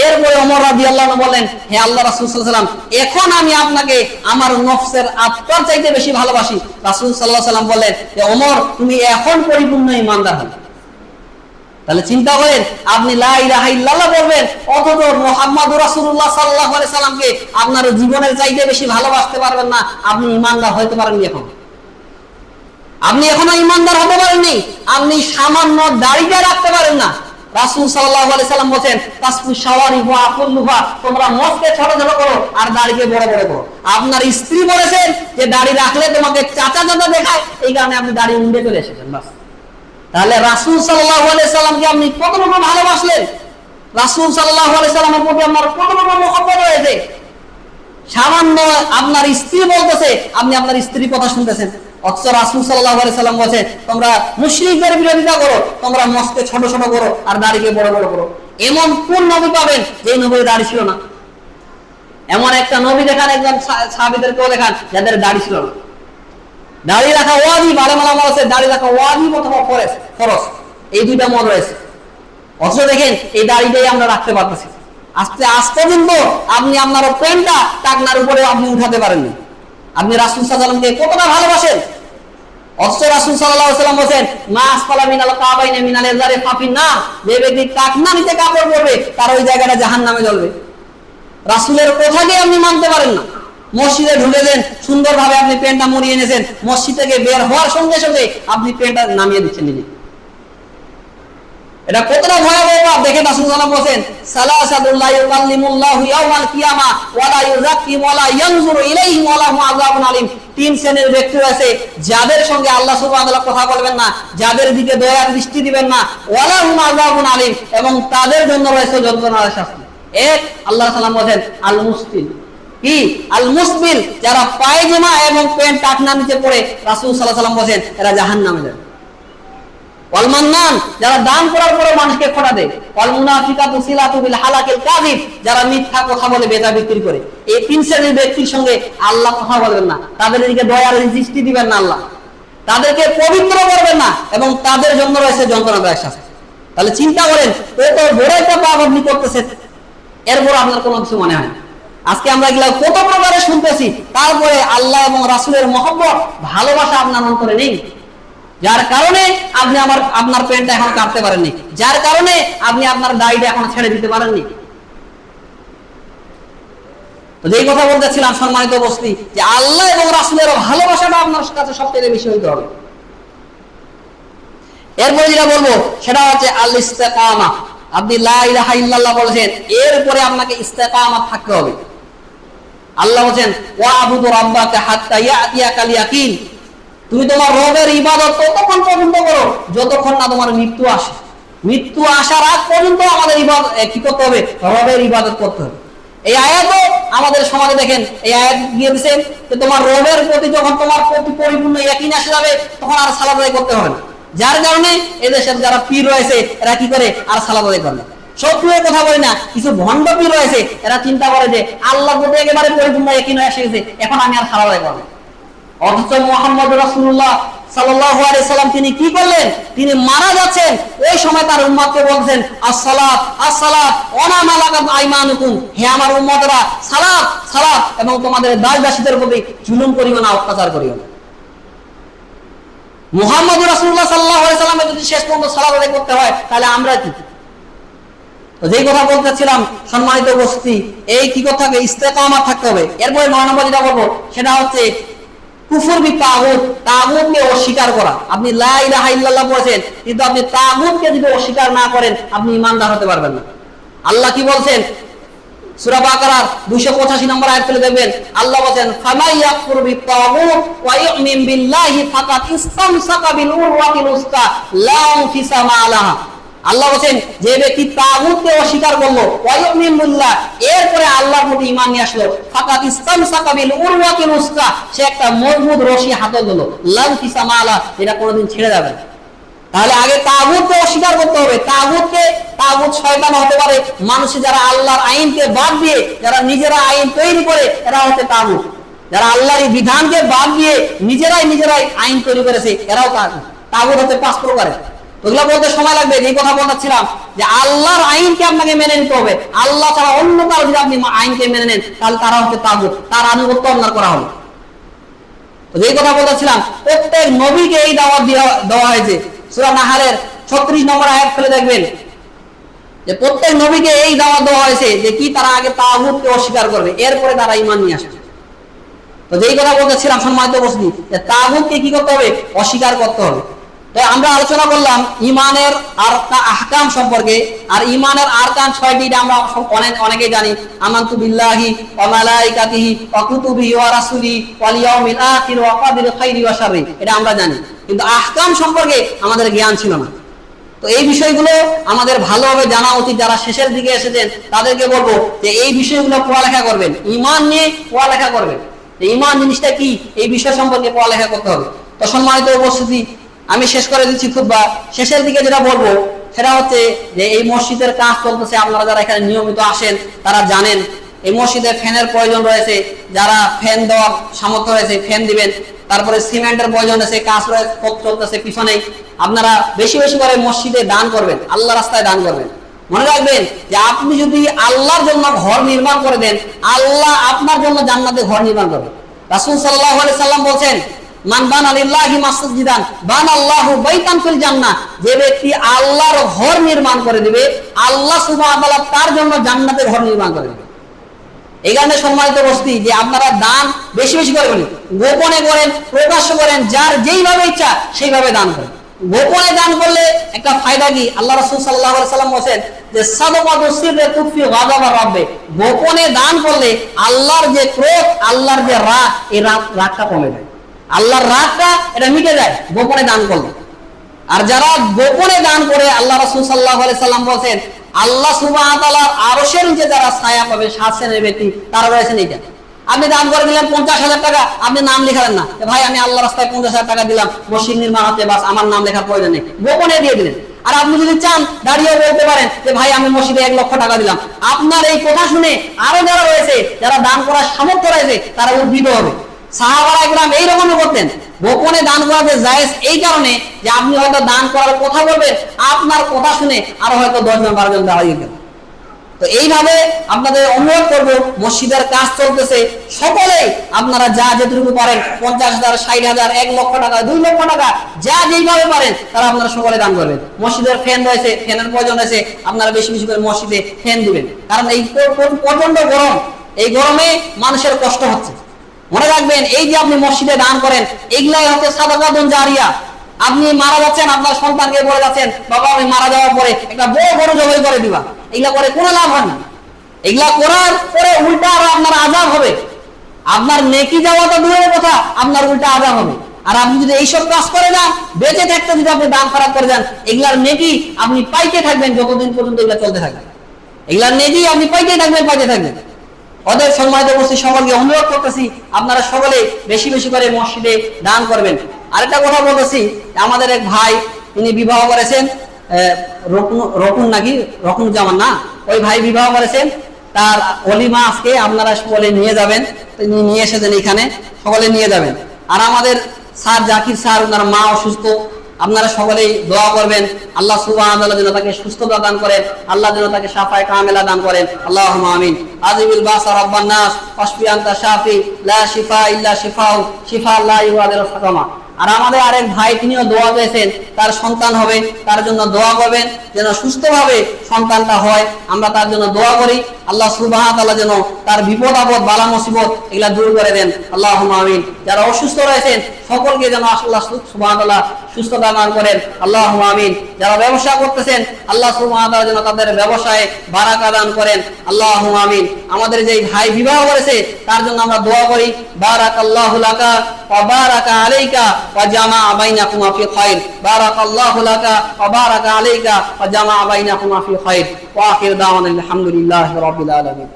এরপরে ওমর রাদিয়াল্লাহু আনহু বলেন, হে আল্লাহ রাসূল সাল্লাল্লাহু আলাইহি সাল্লাম, এখন আমি আপনাকে আমার নফসের আত্মার চাইতে বেশি ভালোবাসি। রাসূল সাল্লাল্লাহু আলাইহি সাল্লাম বলেন যে ওমর তুমি এখন পরিপূর্ণ ঈমানদার হন। তাহলে চিন্তা করেন, আপনি লা ইলাহা ইল্লাল্লাহ বলবেন অথচ মুহাম্মাদুর রাসূলুল্লাহ সাল্লাল্লাহু আলাইহি সাল্লামকে আপনার জীবনের চাইতে বেশি ভালোবাসতে পারবেন না, আপনি ঈমানদার হতে পারেননি। এখন আপনি এখনো ঈমানদার হতে পারেননি। আপনি সামান্য দাড়িটা রাখতে পারেন না। রাসূল সাল্লাল্লাহু আলাইহি সাল্লাম বলেন, তাসফু শাওয়ারি ওয়া আকুল্লুহা, তোমরা মুখকে ছোট ছোট করো আর দাড়িকে বড় বড় করো। আপনার স্ত্রী বলেছেন যে দাড়ি রাখলে তোমাকে চাচা চাচা দেখায়, এই কারণে আপনি দাড়ি উন্ডে চলে এসেছেন। বাস। তাহলে রাসূল সাল্লাল্লাহু আলাইহি সাল্লামকে আপনি কতটুকু ভালোবাসলেন? রাসূল সাল্লাল্লাহু আলাইহি সাল্লামের প্রতি আপনার কতটুকু মহব্বত রয়েছে? সামান্য আপনার স্ত্রী বলতেছে, আপনি আপনার স্ত্রীর কথা শুনতেছেন, অথচ রাসূল সাল্লাল্লাহু আলাইহি সাল্লাম বলেছেন তোমরা মুশরিকদের বিরোধিতা করো, তোমরা মস্কে ছোট ছোট করো আর দাড়িকে বড় বড় করো। এমন কোন নবী পাবেন যে নবীর দাড়ি ছিল না? এমন একটা নবী দেখান, একজন সাহাবীদেরকেও দেখান যাদের দাড়ি ছিল না। দাড়ি রাখা ওয়াজিব, আলেমরা বলেছে দাড়ি রাখা ওয়াজিব অথবা ফরজ, এই দুইটা মত রয়েছে। অথচ দেখেন এই দাড়িটাই আমরা রাখতে পারতেছি। আজ পর্যন্ত আপনি আপনার প্যান্টটা টাকনার উপরে আপনি উঠাতে পারেননি। আপনি রাসূল সাল্লাল্লাহু আলাইহি ওয়াসাল্লামকে কতটা ভালোবাসেন, অথচ রাসূল সাল্লাল্লাহু আলাইহি ওয়াসাল্লাম বলেন, মা আসফালা মিনাল কাবাইনি মিনাল ইজারি ফাফিন নার, যে ব্যক্তি টাকনা নিচে কাপড় পরবে তার ওই জায়গাটা জাহান্নামে জ্বলবে। রাসূলের কথাকে আপনি মানতে পারেন না। মসজিদে ঢুকেছেন, সুন্দরভাবে আপনি প্যান্টটা মুড়িয়ে এনেছেন, মসজিদ থেকে বের হওয়ার সঙ্গে সঙ্গে আপনি প্যান্টটা নামিয়ে দিচ্ছেন নিজে। এটা কতটা ভয়াবহ পাপ দেখে রাসূল সাল্লাল্লাহু আলাইহি ওয়াসাল্লাম বলেন, সালাসাতুল্লাহ ইউকাল্লিমুল্লাহু ইয়াওমাল কিয়ামা ওয়া লা ইউযাক্কিহিম ওয়া লা ইয়ানজুরু ইলাইহিম ওয়া লাহুম আযাবুন আলীম। তিন শ্রেণীর ব্যক্তি আছে যাদের সঙ্গে আল্লাহ সুবহানাহু ওয়া তাআলা কথা বলবেন না, যাদের দিকে দয়ার দৃষ্টি দিবেন না, ওয়া লাহুম আযাবুন আলীম, এবং তাদের জন্য রয়েছে যন্ত্রণার শাস্তি। এক, আল্লাহ সাল্লাম বলেন আল মুসবিল, কি আল মুসবিল, যারা পায়জামা এবং প্যান্ট টাকনা নিচে পড়ে, রাসূল সাল্লাল্লাহু আলাইহি ওয়াসাল্লাম বলেন এরা জাহান্নামে যাবে। ওয়াল মান্নান, যারা দান করার পরে মানুষকে খোটা দেয়। ওয়াল মুনাফিকাতু সিলাতু বিল হালাকিল কাযিব, যারা মিথ্যা কথা বলে বেচা বিক্রি করে। এই তিন শ্রেণীর ব্যক্তির সঙ্গে আল্লাহ কথা বলবেন না, তাদের দিকে দয়ার দৃষ্টি দিবেন না আল্লাহ, তাদেরকে পবিত্র করবেন না, এবং তাদের জন্য রয়েছে যন্ত্রণাদায়ক শাস্তি। তাহলে চিন্তা করেন কত বড় একটা পাপ আপনি করতেছেন, এরপর আপনার কোনো কিছু মনে হয়। আজকে আমরা এগুলা কত প্রকারে শুনতেছি, তারপরে আল্লাহ এবং রাসূলের মহব্বত ভালোবাসা আপনার অন্তরে নেই, যার কারণে আপনি আপনার প্যান্টটা এখন কাটতে পারেননি, যার কারণে আপনি আপনার দাড়িটা এখন ছেড়ে দিতে পারেননি। তো যেই কথা বলতেছিলাম সম্মানিত উপস্থিতি, যে আল্লাহ এবং রাসূলের ভালোবাসাটা আপনার কাছে সবচেয়ে বেশি হইতে হবে। এরপরে যেটা বলবো সেটা হচ্ছে আল ইস্তিকামা। আপনি লা ইলাহা ইল্লাল্লাহ বলেছেন, এরপরে আপনাকে ইস্তিকামা থাকতে হবে। আল্লাহ বলেন ওয়া আবুদু রাব্বাকা হাত্তা ইয়াতিয়াকাল ইয়াকিন, তুমি তোমার রবের ইবাদত ততক্ষণ পর্যন্ত করো যতক্ষণ না তোমার মৃত্যু আসে। মৃত্যু আসার আগ পর্যন্ত আমাদের ইবাদত কি করতে হবে? রবের ইবাদত করতে হবে। এই আয়াতও আমাদের সমাজে দেখেন, এই আয়াত দিয়ে দিয়েছেন যে তোমার রবের প্রতি যখন তোমার প্রতি পরিপূর্ণ ইয়াকিন আসে যাবে তখন আর সালাত আদায় করতে হবে না। যার কারণে এদেশের যারা পীর রয়েছে এরা কি করে? আর সালাত আদায় করে না। সত্যিই কথা বলি না, কিছু ভণ্ড পীর রয়েছে এরা চিন্তা করে যে আল্লাহর প্রতি একেবারে পরিপূর্ণ ইয়াকিন হয়ে এসে গেছে, এখন আমি আর সালাত আদায় করব না। অথচ মুহাম্মদ রাসূলুল্লাহ সাল্লাল্লাহু আলাইহি সাল্লাম তিনি কি করলেন? তিনি মারা যাচ্ছেন, ওই সময় তার উম্মতকে বলছেন আসসালাত আসসালাত ওয়া মা মালাকাত আইমানুকুম, হে আমার উম্মতরা সালাত সালাত, এবং তোমাদের দাস-দাসীদের প্রতি জুলুম করিও না, অত্যাচার করিও না। মুহাম্মদ রাসূলুল্লাহ সাল্লাল্লাহু আলাইহি সাল্লামের যদি শেষ পর্যন্ত সালাত আদায় করতে হয় তাহলে আমরা কি? তো যেই কথা বলতেছিলাম সম্মানিত উপস্থিতি, এই কি করতে হবে, ইস্তেকামাত থাকতে হবে। এরপরে 9 নম্বর যেটা বলবো সেটা হচ্ছে কুফর বি তাগুত, তাগুতকে অস্বীকার করা। আপনি লা ইলাহা ইল্লাল্লাহ বলেছেন, কিন্তু আপনি তাগুতকে যদি অস্বীকার না করেন আপনি ঈমানদার হতে পারবেন না। আল্লাহ কি বলছেন সূরা বাকারার 285 নম্বর আয়াত খুলে দেখবেন, আল্লাহ বলেন ফামাই ইয়াকফুর বিত তাগুত ওয়া ইউমিন বিল্লাহি ফাকাদ ইসতামসাকা বিল উরওয়াতিল উসকা লা ইনফিসামা আলাহা। আল্লাহ বলেন যে ব্যক্তি তাগুতকে অস্বীকার করলো ওয়া ইউমিন বিল্লাহ, এরপরে আল্লাহর প্রতি ঈমান নিয়ে আসলো, ফাকাদ ইসতামসাকা বিল উরওয়াতিল উসকা, সে একটা মজবুত রশি হাতে ধরলো, লা ইনফিসামা আলাহা, এটা কোনোদিন ছেড়ে যাবে না। তাহলে আগে তাগুতকে অস্বীকার করতে হবে। তাগুত শয়তান হতে পারে, মানুষ যারা আল্লাহর আইনকে বাদ দিয়ে যারা নিজেরা আইন তৈরি করে এরা হচ্ছে তাগুত। যারা আল্লাহর বিধানকে বাদ দিয়ে নিজেরাই আইন তৈরি করেছে এরাও তাগুত। তাগুত হতে 5 প্রকারের। ওগুলো বলতে সময় লাগবে। যে কথা বলছিলাম যে আল্লাহর আইনকে আপনাকে মেনে নিতে হবে, আল্লাহ ছাড়া অন্য কারো যদি আপনি আইনকে মেনে নেন তাহলে তারা হচ্ছে তাগুত, তার আনুগত্য আপনার করা হবে। তো যেই কথা বলছিলাম প্রত্যেক নবীকে এই দাওয়াত দেওয়া হয়েছে। সূরা নাহলের 36 নম্বর আয়াত খুলে দেখবেন যে প্রত্যেক নবীকে এই দাওয়াত দেওয়া হয়েছে যে কি তারা আগে তাগুতকে অস্বীকার করবে, এরপরে তারা ঈমান নিয়ে আসবে। তো যেই কথা বলছিলাম সম্মানিত উপস্থিতি, যে তাগুতকে কি করতে হবে, অস্বীকার করতে হবে। তো আমরা আলোচনা করলাম ইমানের আহকাম সম্পর্কে। আর ইমানের আরকান 6টি, আমরা অনেকেই জানি। আমানতু বিল্লাহি ওয়া মালাইকাতিহি ওয়া কুতুবিহি ওয়া রাসূলিহি ওয়াল ইয়াউমিল আখির ওয়া কদিল খাইরি ওয়া শাররি, এটা আমরা জানি, কিন্তু আহকাম সম্পর্কে আমাদের জ্ঞান ছিল না। তো এই বিষয়গুলো আমাদের ভালোভাবে জানা উচিত। যারা শেষের দিকে এসেছেন তাদেরকে বলবো যে এই বিষয়গুলো পড়ালেখা করবেন, ঈমান নিয়ে পড়ালেখা করবেন। ঈমান জিনিসটা কি, এই বিষয় সম্পর্কে পড়ালেখা করতে হবে। তো সম্মানিত উপস্থিতি, আমি শেষ করে দিচ্ছি খুতবা। শেষের দিকে যেটা বলবো সেটা হচ্ছে যে এই মসজিদের কাজ চলতেছে। আপনারা যারা এখানে নিয়মিত আসেন তারা জানেন এই মসজিদে ফ্যানের প্রয়োজন রয়েছে। যারা ফ্যান দেওয়ার সামর্থ্য রয়েছে ফ্যান দিবেন। তারপরে সিমেন্টের প্রয়োজন আছে, কাজ চলতেছে পিছনেই। আপনারা বেশি বেশি করে মসজিদে দান করবেন, আল্লাহ রাস্তায় দান করবেন। মনে রাখবেন যে আপনি যদি আল্লাহর জন্য ঘর নির্মাণ করে দেন, আল্লাহ আপনার জন্য জান্নাতে ঘর নির্মাণ করবেন। রাসূল সাল্লাল্লাহু আলাইহি সাল্লাম বলেছেন মান বানা লিল্লাহি মাসজিদান বানাল্লাহু বাইতান ফিল জান্নাহ, যে ব্যক্তি আল্লাহর ঘর নির্মাণ করে দিবে আল্লাহ সুবহানাহু ওয়া তাআলা তার জন্য জান্নাতে ঘর নির্মাণ করে দিবে। এই কারণে সম্মানিত উপস্থিতি যে আপনারা দান বেশি বেশি করবেন, গোপনে করেন, প্রকাশ্য করেন, যার যেইভাবে ইচ্ছা সেইভাবে দান করেন। গোপনে দান করলে একটা ফায়দা কি, আল্লাহ রাসূল সাল্লাল্লাহু আলাইহি সাল্লাম বলেন যে সাদাকাতু সিররি তুফি গাযাবা রাব্বি, গোপনে দান করলে আল্লাহর যে ক্রোধ, আল্লাহর যে রাগ, এই রাগটা কমে যায়, আল্লাহর রাগটা এটা মিটে যায় গোপনে দান করলে। আর যারা গোপনে দান করে আল্লাহ রাসূল সাল্লাল্লাহু আলাইহি সাল্লাম বলেন আল্লাহ সুবহানাহু ওয়া তাআলার আরশের নিচে যারা ছায়া পাবে 7 শ্রেণীর ব্যক্তি, তারা রয়েছেন এইটা। আপনি দান করে দিলেন 50,000 টাকা, আপনি নাম লিখালেন না, ভাই আমি আল্লাহ রাস্তায় 50,000 টাকা দিলাম, মসজিদ নির্মাণ হচ্ছে, বাস আমার নাম লেখার প্রয়োজন নেই, গোপনে দিয়ে দিলেন। আর আপনি যদি চান দাঁড়িয়ে বলতে পারেন যে ভাই আমি মসজিদে 1 লক্ষ টাকা দিলাম। আপনার এই কথা শুনে আরো যারা রয়েছে, যারা দান করার সামর্থ্য রয়েছে, তারা উদ্দীত হবে। সাহাবারা একরাম এইরকমই করতেন, গোপনে দান করা যে জায়েজ এই কারণে যে আপনি হয়তো দান করার কথা বলবেন, আপনার কথা শুনে আরো হয়তো 10 জন 12 জন দাঁড়িয়ে গেল। তো এইভাবে আপনাদের অনুরোধ করবো, মসজিদের কাজ চলতেছে, সকলেই আপনারা যা যেটুকু পারেন 50,000, 60,000, 1 লক্ষ টাকা, 2 লক্ষ টাকা, যা যেইভাবে পারেন তারা আপনারা সকলে দান করবেন। মসজিদের ফ্যান রয়েছে, ফ্যানের প্রয়োজন রয়েছে, আপনারা বেশি বেশি করে মসজিদে ফ্যান দিবেন। কারণ এই প্রচন্ড গরম, এই গরমে মানুষের কষ্ট হচ্ছে। মনে রাখবেন এই যে আপনি মসজিদে দান করেন, এগুলাই হচ্ছে সাদাকাতুন জারিয়া। আপনি মারা যাচ্ছেন, আপনার সন্তানকে বলে যাচ্ছেন বাবা আমি মারা যাওয়ার পরে একটা বড় জবাই করে দিবা, এগুলা করে কোনো লাভ হয় না। এগুলা করার পরে উল্টা আরো আপনার আযাব হবে। আপনার নেকি যাওয়া তো দূরের কথা, আপনার উল্টা আযাব হবে। আর আপনি যদি এইসব কাজ করে যান, বেঁচে থাকতে যদি আপনি দান খারাপ করে যান, এগুলার নেকি আপনি পাইতে থাকবেন যতদিন পর্যন্ত এগুলা চলতে থাকবে। এগুলার নেকি আপনি পাইতে থাকবেন। ওদের সম্মানিত উপস্থিতি সকলকে অনুরোধ করতেছি আপনারা সকলে বেশি বেশি করে মসজিদে দান করবেন। আরেকটা কথা বলতেছি, আমাদের এক ভাই তিনি বিবাহ করেছেন, রকুনুজ্জামান না, ওই ভাই বিবাহ করেছেন, তার অলিমা আজকে আপনারা সকলে নিয়ে যাবেন, তিনি নিয়ে এসেছেন এখানে, সকলে নিয়ে যাবেন। আর আমাদের স্যার জাকির স্যার, ওনার মা অসুস্থ, আপনারা সকলেই দোয়া করবেন আল্লাহ সুবহানাহু ওয়া তাআলা যেন তাকে সুস্থতা দান করেন, আল্লাহ যেন তাকে শাফায়ে কামেলা দান করেন, আল্লাহুম্মা আমিন। আজিবিল বাসা রাব্বান নাস ওয়াশফি আনতা শাফি লা শিফা ইল্লা শিফাউ শিফা লা ইউগাদিরু সাকামা। আর আমাদের আরেক ভাই তিনিও দোয়া পেয়েছেন, তার সন্তান হবে, তার জন্য দোয়া করবেন যেন সুস্থভাবে সন্তানটা হয়। আমরা তার জন্য দোয়া করি, আল্লাহ সুবহানাহু ওয়া তাআলা যেন তার বিপদ আপদ বালা মুসিবত এগুলা দূর করে দেন, আল্লাহুম্মা আমিন। যারা অসুস্থ রয়েছেন সকলকে যেন আল্লাহ সুবহানাহু ওয়া তাআলা সুস্থতা দান করেন, আল্লাহুম্মা আমিন। যারা ব্যবসা করতেছেন আল্লাহ সুবহানাহু ওয়া তাআলা যেন তাদের ব্যবসায়ে বারাকা দান করেন, আল্লাহুম্মা আমিন। আমাদের যেই ভাই বিবাহ করেছে তার জন্য আমরা দোয়া করি, বারাকাল্লাহু লাকা ওয়া বারাকা আলাইকা ওয়া জামা বাইনাকুমা ফি খায়র, বারাকাল্লাহু লাকা ওয়া বারাকা আলাইকা ওয়া জামা বাইনাকুমা ফি খায়র। ওয়া আখির দাওয়ানা আলহামদুলিল্লাহি রাব্বিল আলামিন।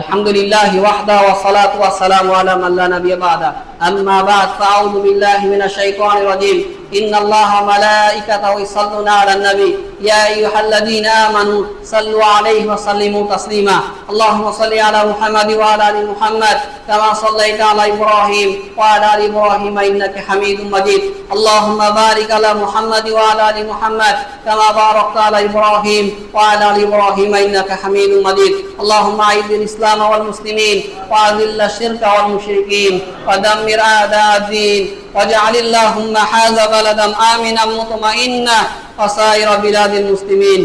الحمد لله وحده والصلاة والسلام على من لا نبي بعده. أما بعد فأعوذ بالله من الشيطان الرجيم. إن الله وملائكته يصلون على النبي يا أيها الذين آمنوا صلوا عليه وسلموا تسليما. اللهم صل على محمد وعلى آل محمد كما صليت على إبراهيم وعلى آل إبراهيم إنك حميد مجيد. اللهم بارك على محمد وعلى آل محمد كما باركت على إبراهيم وعلى آل إبراهيم إنك حميد مجيد. اللهم أعز الإسلام والمسلمين وأذل الشرك والمشركين ودمر أعداء الدين واجعل اللهم هذا بلدا آمنا مطمئنا وسائر بلاد المسلمين.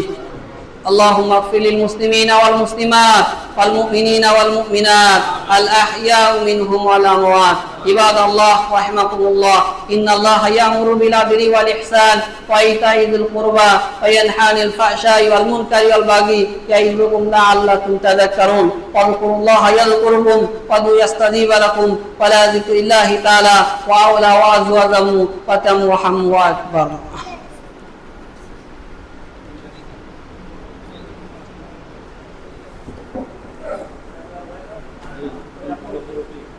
اللهم اغفر للمسلمين والمسلمات والمؤمنين والمؤمنات الأحياء منهم والأموات. عباد الله رحمكم الله، إن الله يأمر بالعدل والإحسان وإيتاء ذي القربى وينهى عن الفحشاء والمنكر والبغي يعظكم لعلكم تذكرون. واذكروا الله يذكركم وادعوه يستجيب لكم ولذكر الله تعالى وأولى وأزواجه وتم وحم وأكبر.